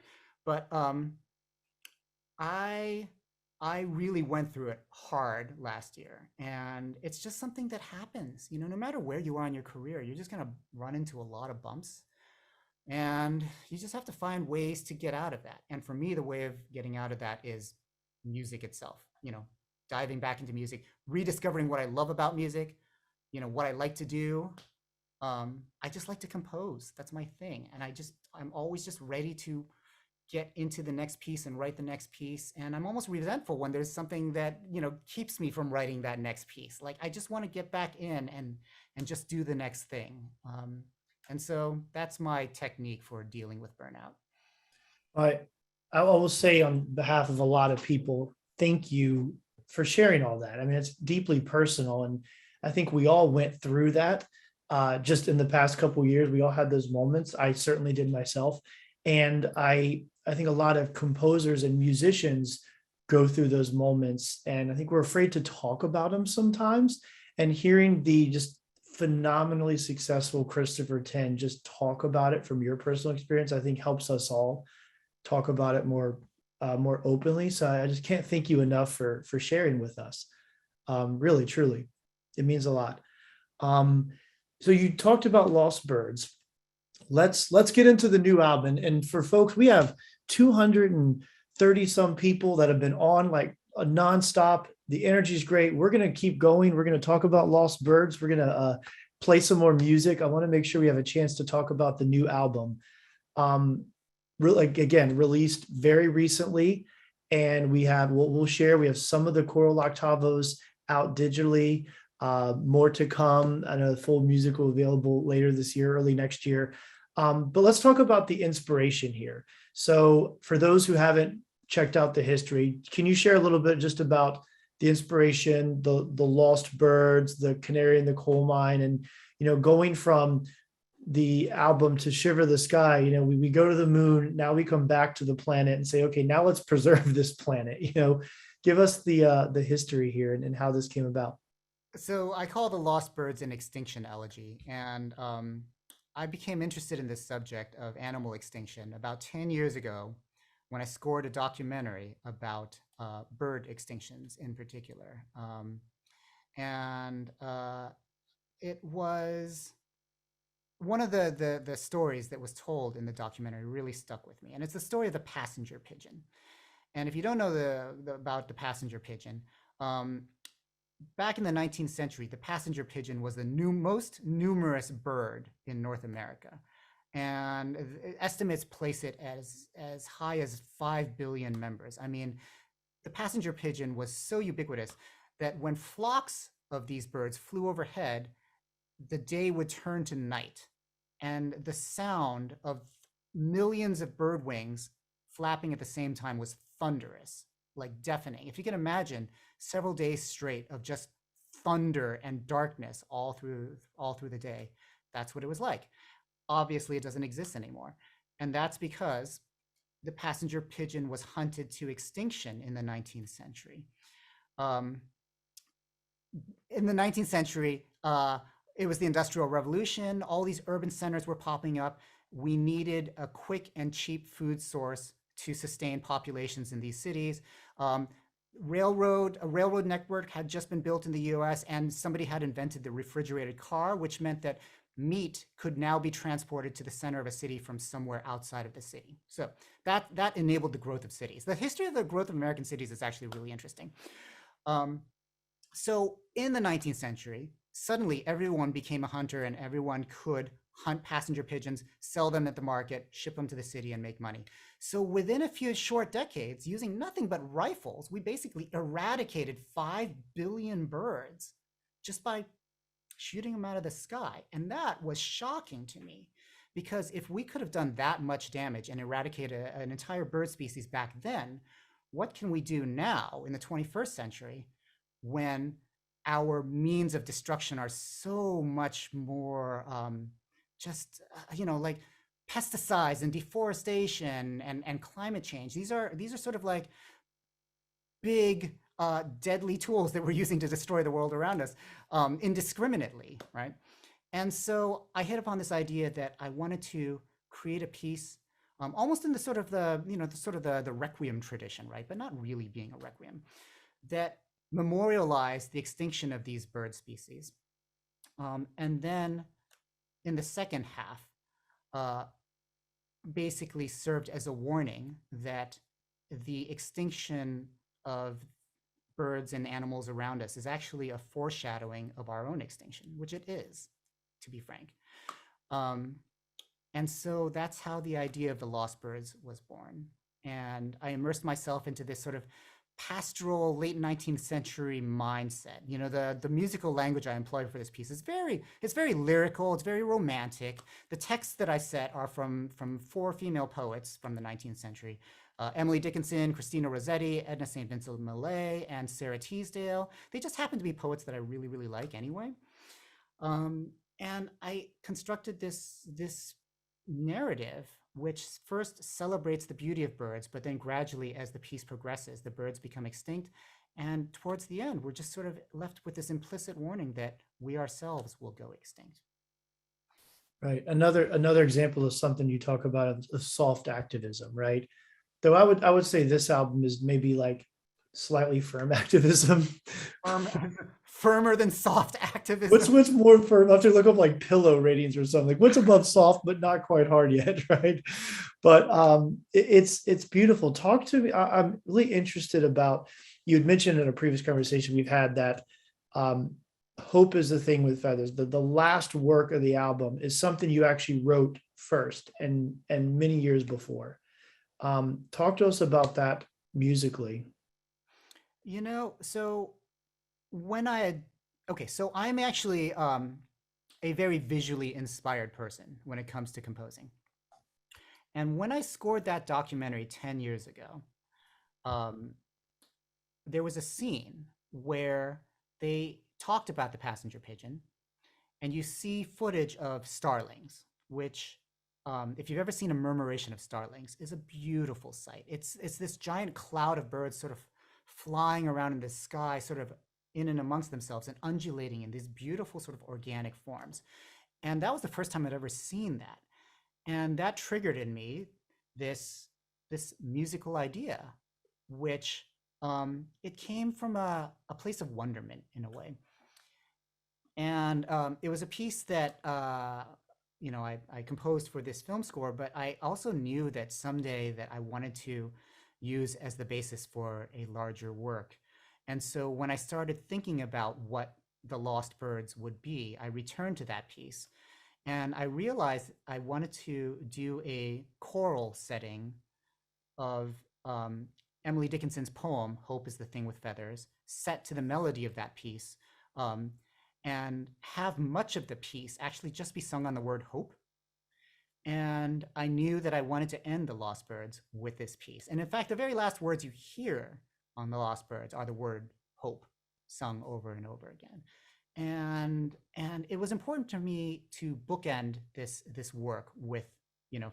But I really went through it hard last year, and it's just something that happens. No matter where you are in your career, you're just gonna run into a lot of bumps, and you just have to find ways to get out of that. And for me, the way of getting out of that is music itself. Diving back into music, rediscovering what I love about music. What I like to do. I just like to compose. That's my thing, and I'm always just ready to get into the next piece and write the next piece. And I'm almost resentful when there's something that, keeps me from writing that next piece. Like, I just want to get back in and just do the next thing. And so that's my technique for dealing with burnout. I will say on behalf of a lot of people, thank you for sharing all that. I mean, it's deeply personal. And I think we all went through that just in the past couple of years. We all had those moments. I certainly did myself. And I think a lot of composers and musicians go through those moments. And I think we're afraid to talk about them sometimes. And hearing the just phenomenally successful Christopher Tin just talk about it from your personal experience, I think helps us all talk about it more openly. So I just can't thank you enough for sharing with us. Really, truly, it means a lot. So you talked about Lost Birds. Let's get into the new album. And for folks, we have 230 some people that have been on like a nonstop. The energy is great. We're going to keep going. We're going to talk about Lost Birds. We're going to play some more music. I want to make sure we have a chance to talk about the new album. Again, released very recently. And we'll share, we have some of the choral octavos out digitally. More to come. I know the full music will be available later this year, early next year. But let's talk about the inspiration here. So for those who haven't checked out the history, can you share a little bit just about the inspiration, the Lost Birds, the Canary in the Coal Mine, and, going from the album To Shiver the Sky, we go to the moon, now we come back to the planet and say, okay, now let's preserve this planet. Give us the history here and how this came about. So I call The Lost Birds an extinction elegy. And I became interested in this subject of animal extinction about 10 years ago when I scored a documentary about bird extinctions in particular. It was one of the stories that was told in the documentary really stuck with me. And it's the story of the passenger pigeon. And if you don't know about the passenger pigeon, back in the 19th century, the passenger pigeon was the most numerous bird in North America. And estimates place it as high as 5 billion members. I mean, the passenger pigeon was so ubiquitous that when flocks of these birds flew overhead, the day would turn to night. And the sound of millions of bird wings flapping at the same time was thunderous, like deafening. If you can imagine several days straight of just thunder and darkness all through the day. That's what it was like. Obviously, it doesn't exist anymore. And that's because the passenger pigeon was hunted to extinction in the 19th century. In the 19th century, it was the Industrial Revolution. All these urban centers were popping up. We needed a quick and cheap food source to sustain populations in these cities. A railroad network had just been built in the US, and somebody had invented the refrigerated car, which meant that meat could now be transported to the center of a city from somewhere outside of the city. So that enabled the growth of cities. The history of the growth of American cities is actually really interesting. So in the 19th century, suddenly everyone became a hunter, and everyone could hunt passenger pigeons, sell them at the market, ship them to the city, and make money. So within a few short decades, using nothing but rifles, we basically eradicated 5 billion birds just by shooting them out of the sky. And that was shocking to me, because if we could have done that much damage and eradicated an entire bird species back then, what can we do now in the 21st century when our means of destruction are so much more like pesticides and deforestation and climate change? These are sort of like big deadly tools that we're using to destroy the world around us indiscriminately, right? And so I hit upon this idea that I wanted to create a piece almost in the sort of the requiem tradition, right? But not really being a requiem, that memorialized the extinction of these bird species. And then in the second half, basically served as a warning that the extinction of birds and animals around us is actually a foreshadowing of our own extinction, which it is, to be frank. And so that's how the idea of the Lost Birds was born. And I immersed myself into this sort of pastoral late 19th century mindset. You know, the musical language I employ for this piece is very lyrical, it's very romantic. The texts that I set are from 4 female poets from the 19th century. Emily Dickinson, Christina Rossetti, Edna St. Vincent Millay, and Sarah Teasdale. They just happen to be poets that I really, really like anyway. And I constructed this narrative which first celebrates the beauty of birds, but then gradually, as the piece progresses, the birds become extinct. And towards the end, we're just sort of left with this implicit warning that we ourselves will go extinct. Right. Another example of something you talk about of soft activism, right? Though I would say this album is maybe like slightly firm activism. Firmer than soft activism. What's more firm? I have to look up like pillow ratings or something. Like what's above soft but not quite hard yet, right? But it's beautiful. Talk to me. I'm really interested about, you had mentioned in a previous conversation we've had that Hope is the Thing with Feathers. The last work of the album is something you actually wrote first and many years before. Talk to us about that musically. You know, so I'm actually a very visually inspired person when it comes to composing. And when I scored that documentary 10 years ago, there was a scene where they talked about the passenger pigeon, and you see footage of starlings, which if you've ever seen a murmuration of starlings, is a beautiful sight. It's this giant cloud of birds sort of flying around in the sky, sort of in and amongst themselves and undulating in these beautiful sort of organic forms. And that was the first time I'd ever seen that. And that triggered in me this musical idea, which it came from a place of wonderment in a way. And it was a piece that I composed for this film score, but I also knew that someday that I wanted to use as the basis for a larger work. And so when I started thinking about what the Lost Birds would be, I returned to that piece. And I realized I wanted to do a choral setting of Emily Dickinson's poem, Hope is the Thing with Feathers, set to the melody of that piece, and have much of the piece actually just be sung on the word hope. And I knew that I wanted to end the Lost Birds with this piece. And in fact, the very last words you hear on the Lost Birds are the word hope. sung over and over again. And it was important to me to bookend this work with,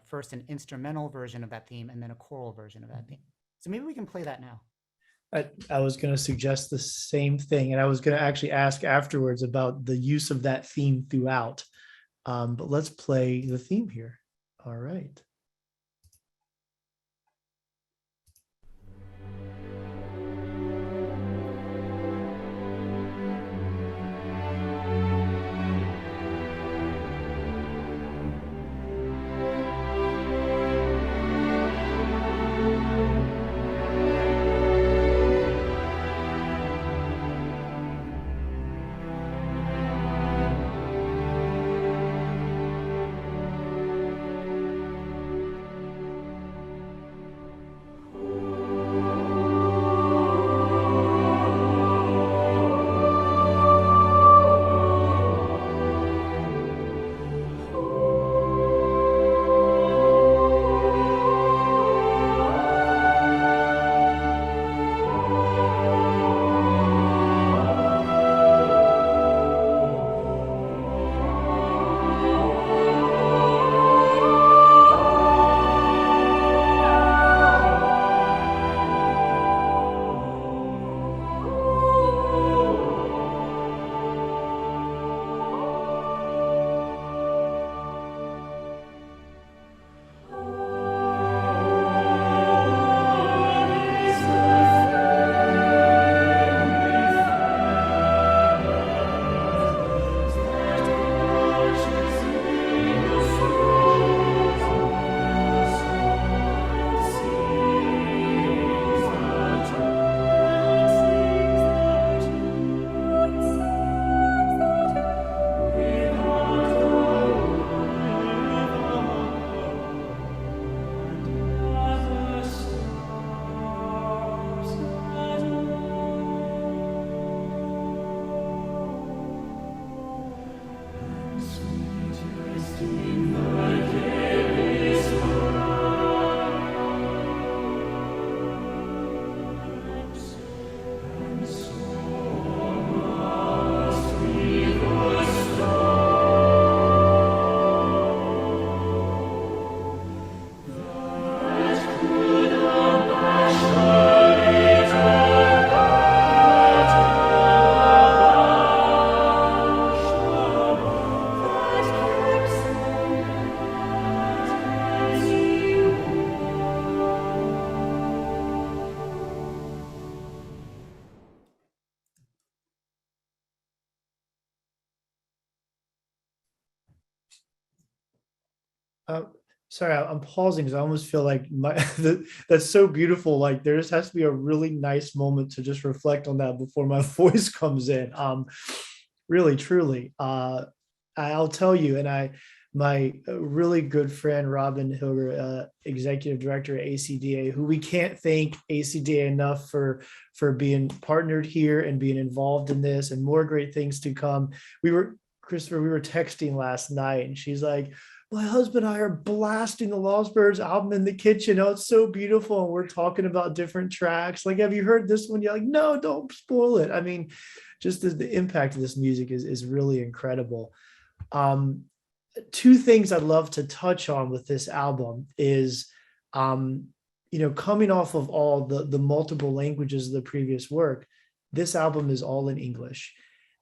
first an instrumental version of that theme and then a choral version of that theme. So maybe we can play that now. I was going to suggest the same thing, and I was going to actually ask afterwards about the use of that theme throughout. But let's play the theme here. All right. Sorry, I'm pausing because I almost feel like that's so beautiful. Like there just has to be a really nice moment to just reflect on that before my voice comes in. Really, truly. I'll tell you, and my really good friend Robin Hilger, executive director at ACDA, who we can't thank ACDA enough for being partnered here and being involved in this, and more great things to come. Christopher, we were texting last night, and she's like, my husband and I are blasting the Lost Birds album in the kitchen. Oh, it's so beautiful. And we're talking about different tracks. Like, have you heard this one? You're like, no, don't spoil it. I mean, just the impact of this music is really incredible. Two things I'd love to touch on with this album is, coming off of all the multiple languages of the previous work, this album is all in English.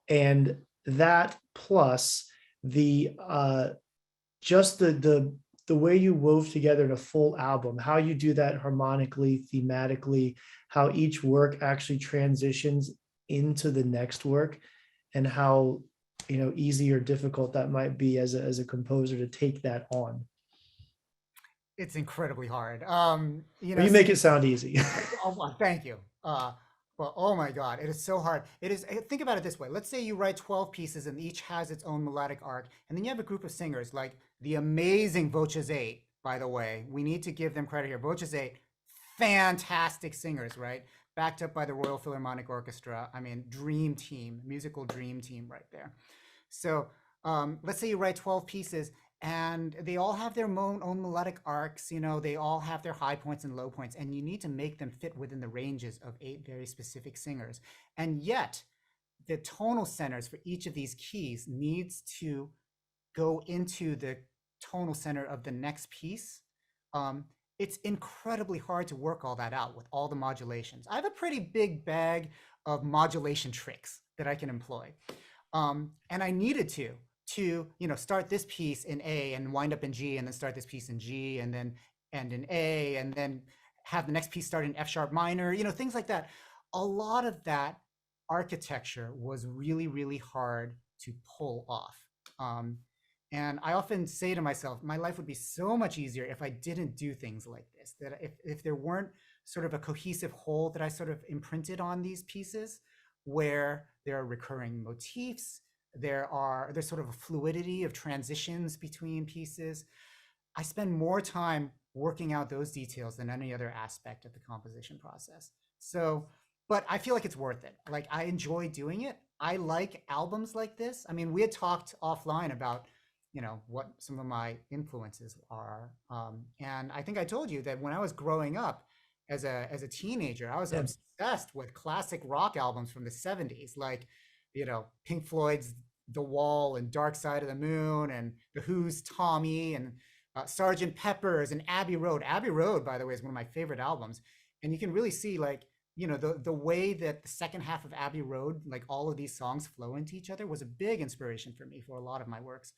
And that plus the way you wove together in a full album, how you do that harmonically, thematically, how each work actually transitions into the next work, and how easy or difficult that might be as a composer to take that on. It's incredibly hard. You make it sound easy. Oh, well, thank you. But oh my God, it is so hard. It is. Think about it this way. Let's say you write 12 pieces and each has its own melodic arc. And then you have a group of singers like the amazing Voces 8, by the way. We need to give them credit here. Voces 8, fantastic singers, right? Backed up by the Royal Philharmonic Orchestra. I mean, dream team, musical dream team right there. So let's say you write 12 pieces and they all have their own melodic arcs, they all have their high points and low points, and you need to make them fit within the ranges of 8 very specific singers. And yet, the tonal centers for each of these keys needs to go into the tonal center of the next piece. It's incredibly hard to work all that out with all the modulations. I have a pretty big bag of modulation tricks that I can employ. And I needed to start this piece in A and wind up in G, and then start this piece in G and then end in A, and then have the next piece start in F sharp minor, things like that. A lot of that architecture was really, really hard to pull off. And I often say to myself, my life would be so much easier if I didn't do things like this, that if there weren't sort of a cohesive whole that I sort of imprinted on these pieces, where there are recurring motifs, there's sort of a fluidity of transitions between pieces. I spend more time working out those details than any other aspect of the composition process. So, but I feel like it's worth it. Like, I enjoy doing it. I like albums like this. I mean, we had talked offline about, what some of my influences are. And I think I told you that when I was growing up as a teenager, I was obsessed with classic rock albums from the 70s, like, Pink Floyd's The Wall and Dark Side of the Moon, and The Who's Tommy, and Sgt. Pepper's and Abbey Road. Abbey Road, by the way, is one of my favorite albums. And you can really see, like, the way that the second half of Abbey Road, like all of these songs flow into each other, was a big inspiration for me for a lot of my works.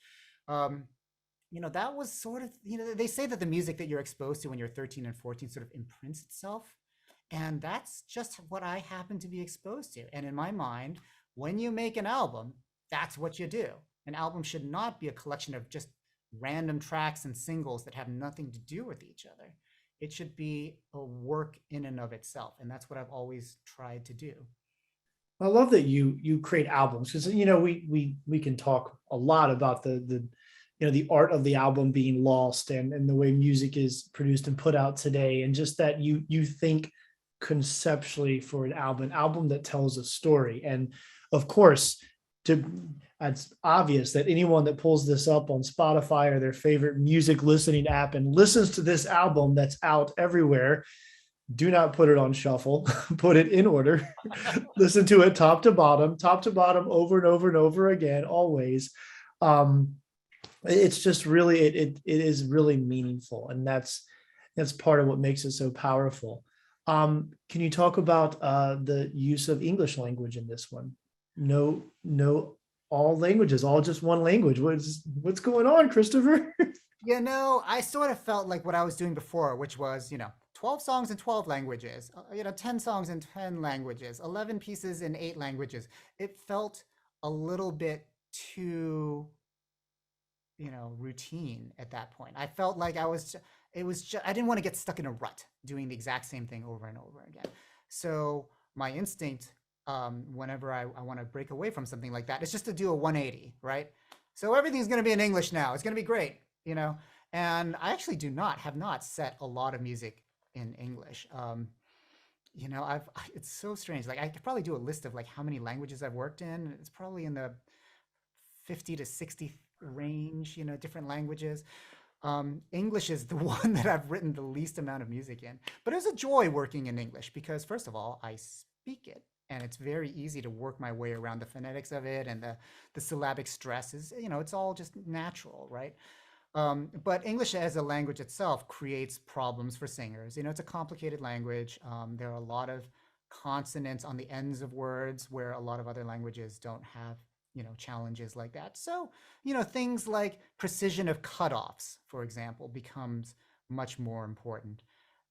That was sort of, they say that the music that you're exposed to when you're 13 and 14 sort of imprints itself. And that's just what I happen to be exposed to. And in my mind, when you make an album, that's what you do. An album should not be a collection of just random tracks and singles that have nothing to do with each other. It should be a work in and of itself. And that's what I've always tried to do. I love that you create albums, because we can talk a lot about the art of the album being lost, and the way music is produced and put out today, and just that you think conceptually for an album that tells a story. And of course, it's obvious that anyone that pulls this up on Spotify or their favorite music listening app and listens to this album that's out everywhere, do not put it on shuffle. Put it in order. Listen to it top to bottom, over and over and over again, always. It's just really, it is really meaningful, and that's part of what makes it so powerful. Can you talk about the use of English language in this one? No, all languages, all just one language. What's going on, Christopher? I sort of felt like what I was doing before, which was, 12 songs in 12 languages, 10 songs in 10 languages, 11 pieces in 8 languages. It felt a little bit too, routine at that point. I felt like I didn't want to get stuck in a rut doing the exact same thing over and over again. So my instinct, whenever I want to break away from something like that, is just to do a 180, right? So everything's going to be in English now. It's going to be great, and I actually have not set a lot of music in English. It's so strange. Like, I could probably do a list of like how many languages I've worked in. It's probably in the 50 to 60 range, different languages. English is the one that I've written the least amount of music in, but it's a joy working in English because, first of all, I speak it, and it's very easy to work my way around the phonetics of it, and the syllabic stress is, it's all just natural, right? But English as a language itself creates problems for singers. It's a complicated language. There are a lot of consonants on the ends of words where a lot of other languages don't have, challenges like that. So, things like precision of cutoffs, for example, becomes much more important.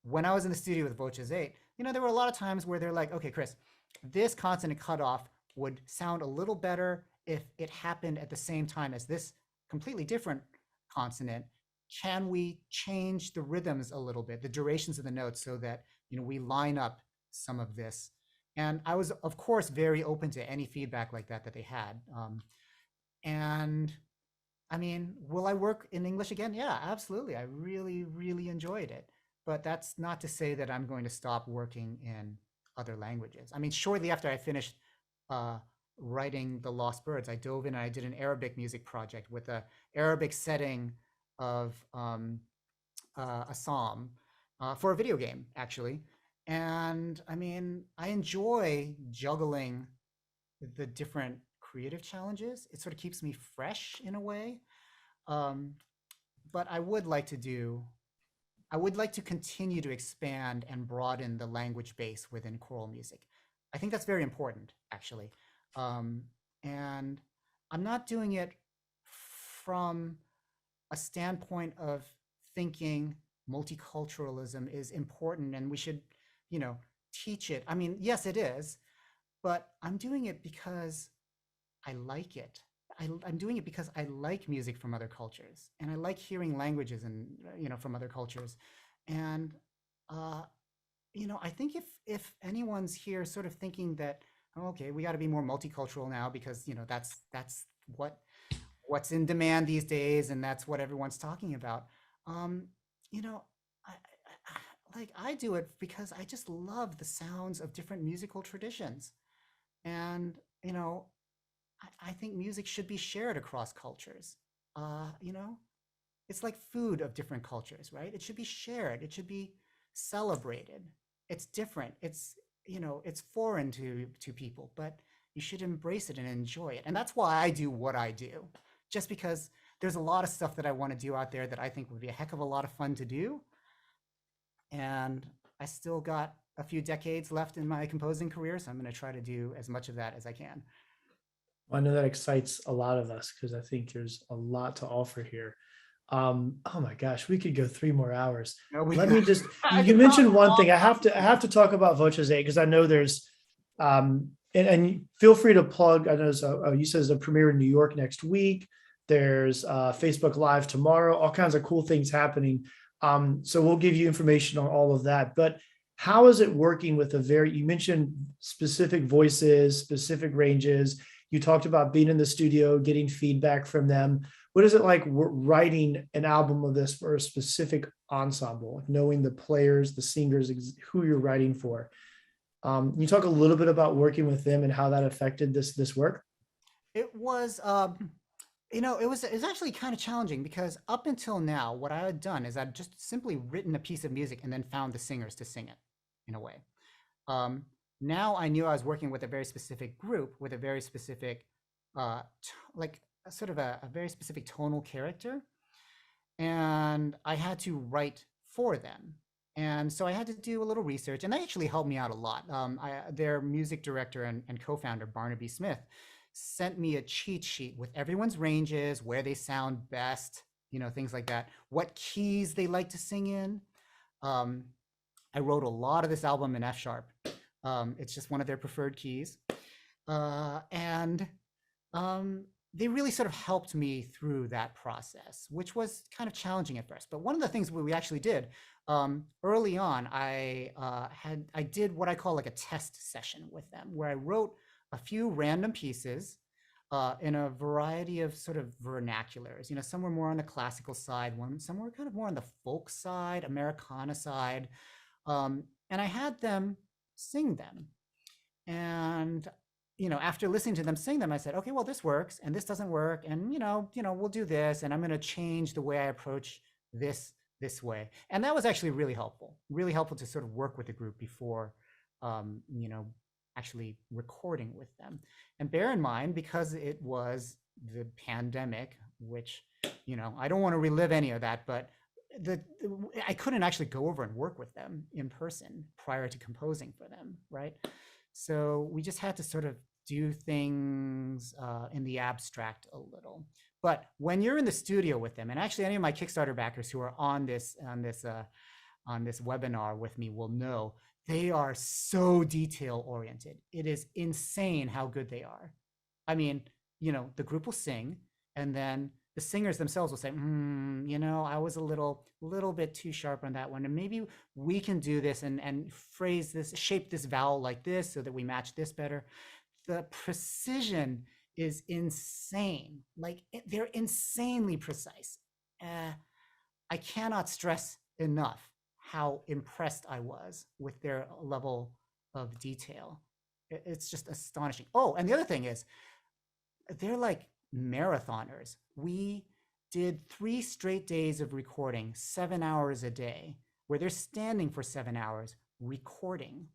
When I was in the studio with Voces 8, there were a lot of times where they're like, okay, Chris, this consonant cutoff would sound a little better if it happened at the same time as this completely different consonant. Can we change the rhythms a little bit, the durations of the notes, so that we line up some of this? And I was, of course, very open to any feedback like that they had. And I mean, will I work in English again? Yeah, absolutely. I really, really enjoyed it. But that's not to say that I'm going to stop working in other languages. I mean, shortly after I finished writing The Lost Birds, I dove in and I did an Arabic music project with an Arabic setting of a psalm for a video game, actually. And I mean, I enjoy juggling the different creative challenges. It sort of keeps me fresh in a way. But I would like to continue to expand and broaden the language base within choral music. I think that's very important, actually. And I'm not doing it from a standpoint of thinking multiculturalism is important and we should, teach it. I mean, yes, it is, but I'm doing it because I like it. I'm doing it because I like music from other cultures, and I like hearing languages and from other cultures, and I think if anyone's here sort of thinking that, oh, okay, we got to be more multicultural now because that's what's in demand these days, and that's what everyone's talking about. I do it because I just love the sounds of different musical traditions, and I think music should be shared across cultures. It's like food of different cultures, right? It should be shared. It should be celebrated. It's different. It's foreign to people, but you should embrace it and enjoy it. And that's why I do what I do, just because there's a lot of stuff that I want to do out there that I think would be a heck of a lot of fun to do. And I still got a few decades left in my composing career, so I'm going to try to do as much of that as I can. I know that excites a lot of us because I think there's a lot to offer here. Oh my gosh, we could go 3 more hours. Let me just, you mentioned one thing. I have to talk about Voces because I know there's, and feel free to plug. I know you said there's a premiere in New York next week. There's Facebook Live tomorrow, all kinds of cool things happening. So we'll give you information on all of that. But how is it working with you mentioned specific voices, specific ranges. You talked about being in the studio, getting feedback from them. What is it like writing an album of this for a specific ensemble, knowing the players, the singers, who you're writing for? Can you talk a little bit about working with them and how that affected this work? It was, it was actually kind of challenging because up until now, what I had done is I'd just simply written a piece of music and then found the singers to sing it in a way. Now I knew I was working with a very specific group with a very specific, sort of a very specific tonal character. And I had to write for them. And so I had to do a little research, and that actually helped me out a lot. Their music director and co-founder, Barnaby Smith, sent me a cheat sheet with everyone's ranges, where they sound best, things like that, what keys they like to sing in. I wrote a lot of this album in F sharp. It's just one of their preferred keys. And they really sort of helped me through that process, which was kind of challenging at first. But one of the things we actually did early on, I did what I call like a test session with them, where I wrote a few random pieces in a variety of sort of vernaculars. Some were more on the classical side, some were kind of more on the folk side, Americana side. And I had them sing them. And, after listening to them sing them, I said, okay, well, this works and this doesn't work. And, we'll do this. And I'm going to change the way I approach this way. And that was actually really helpful to sort of work with the group before, actually recording with them. And bear in mind, because it was the pandemic, which, I don't want to relive any of that, but I couldn't actually go over and work with them in person prior to composing for them, right? So we just had to sort of do things in the abstract a little. But when you're in the studio with them, and actually any of my Kickstarter backers who are on this webinar with me will know, they are so detail oriented. It is insane how good they are. I mean, the group will sing, and then the singers themselves will say, I was a little bit too sharp on that one. And maybe we can do this and phrase this, shape this vowel like this so that we match this better. The precision is insane. They're insanely precise. I cannot stress enough how impressed I was with their level of detail. It's just astonishing. Oh, and the other thing is, they're like marathoners. We did 3 straight days of recording, 7 hours a day, where they're standing for 7 hours recording.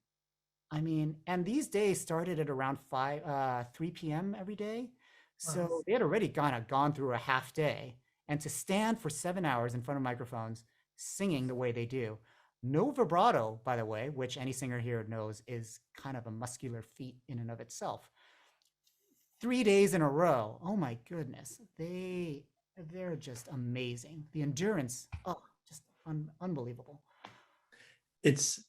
I mean, and these days started at around 3 p.m. every day. Wow. So they had already gone through a half day. And to stand for 7 hours in front of microphones, singing the way they do, no vibrato, by the way, which any singer here knows is kind of a muscular feat in and of itself. 3 days in a row. Oh my goodness. They're just amazing. The endurance, oh, just unbelievable. It's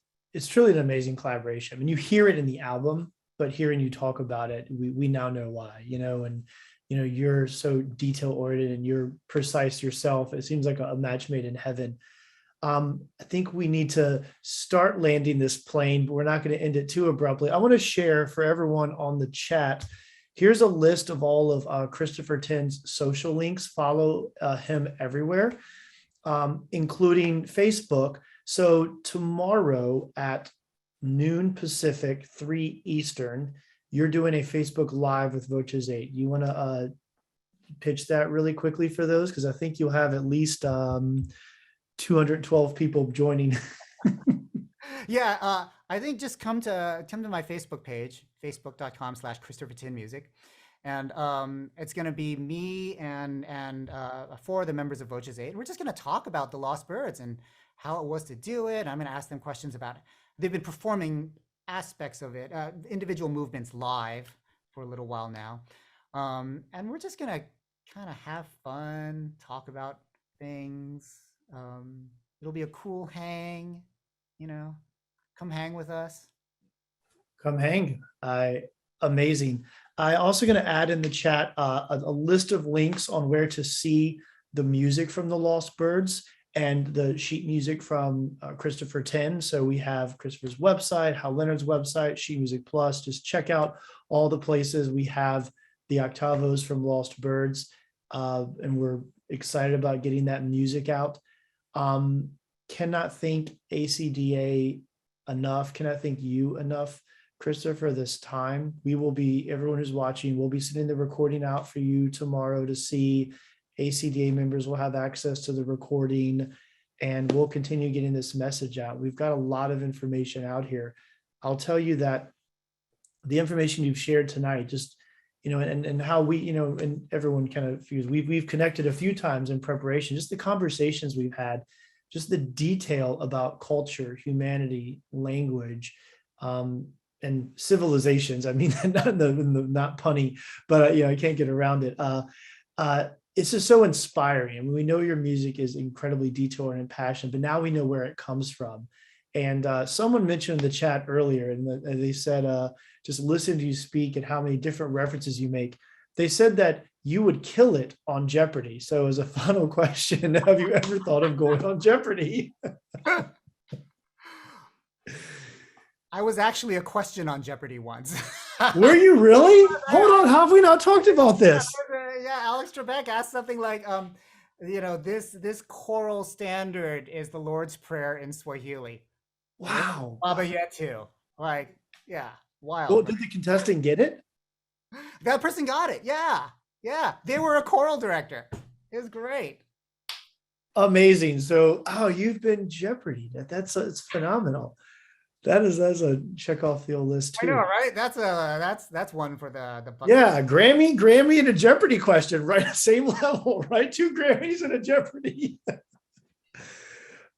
truly an amazing collaboration. I mean, you hear it in the album, but hearing you talk about it, we now know why, and you're so detail oriented and you're precise yourself. It seems like a match made in heaven. I think we need to start landing this plane, but we're not going to end it too abruptly. I want to share for everyone on the chat. Here's a list of all of Christopher Tin's social links. Follow him everywhere, including Facebook. So tomorrow at noon Pacific, 3 Eastern, you're doing a Facebook Live with Voces 8. You want to pitch that really quickly for those? Because I think you'll have at least 212 people joining. Yeah, I think just come to my Facebook page, facebook.com/Christopher Tin Music. And it's going to be me and 4 of the members of Voces 8. We're just going to talk about the Lost Birds and how it was to do it. I'm going to ask them questions about it. They've been performing aspects of it, individual movements live for a little while now. And we're just going to kind of have fun, talk about things. It'll be a cool hang, come hang with us. Come hang. Amazing. I also going to add in the chat a list of links on where to see the music from the Lost Birds and the sheet music from Christopher Tin. So we have Christopher's website, Hal Leonard's website, Sheet Music Plus. Just check out all the places. We have the octavos from Lost Birds, and we're excited about getting that music out. Cannot thank ACDA enough. Cannot thank you enough, Christopher, this time. Everyone who's watching, we'll be sending the recording out for you tomorrow to see. ACDA members will have access to the recording, and we'll continue getting this message out. We've got a lot of information out here. I'll tell you that the information you've shared tonight, just, and how we, and everyone kind of feels, we've connected a few times in preparation, just the conversations we've had, just the detail about culture, humanity, language, and civilizations. I mean, not punny, but I can't get around it. It's just so inspiring. I mean, we know your music is incredibly detailed and passionate, but now we know where it comes from. And someone mentioned in the chat earlier, and they said, just listen to you speak and how many different references you make. They said that you would kill it on Jeopardy. So as a final question, have you ever thought of going on Jeopardy? I was actually a question on Jeopardy once. Were you really? Hold on, how have we not talked about this? Yeah, Alex Trebek asked something like, this choral standard is the Lord's Prayer in Swahili. Wow. Baba Yetu. Like, yeah, wild. Well, did the contestant get it? That person got it. Yeah. They were a choral director. It was great. Amazing. So, you've been Jeopardy. It's phenomenal. That's a check off the old list too. I know, right? That's one for the bucket. Yeah, Grammy, and a Jeopardy question, right? Same level, right? 2 Grammys and a Jeopardy.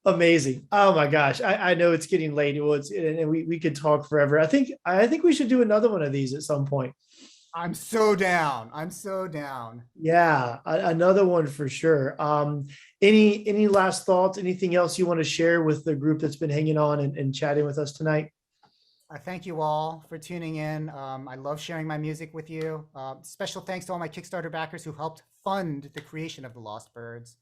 Amazing. Oh my gosh. I know it's getting late. And we could talk forever. I think we should do another one of these at some point. I'm so down. Yeah, another one for sure. Any last thoughts? Anything else you want to share with the group that's been hanging on and chatting with us tonight? I thank you all for tuning in. I love sharing my music with you. Special thanks to all my Kickstarter backers who helped fund the creation of the Lost Birds.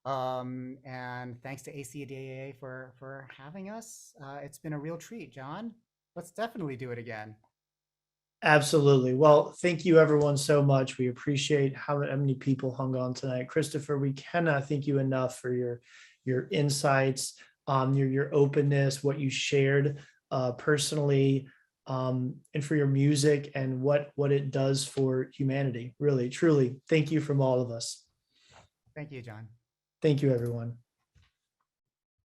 And thanks to ACDA for having us. It's been a real treat, John. Let's definitely do it again. Absolutely. Well, thank you everyone so much. We appreciate how many people hung on tonight. Christopher, we cannot thank you enough for your insights, your openness, what you shared personally, and for your music and what it does for humanity. Really, truly, thank you from all of us. Thank you, John. Thank you, everyone.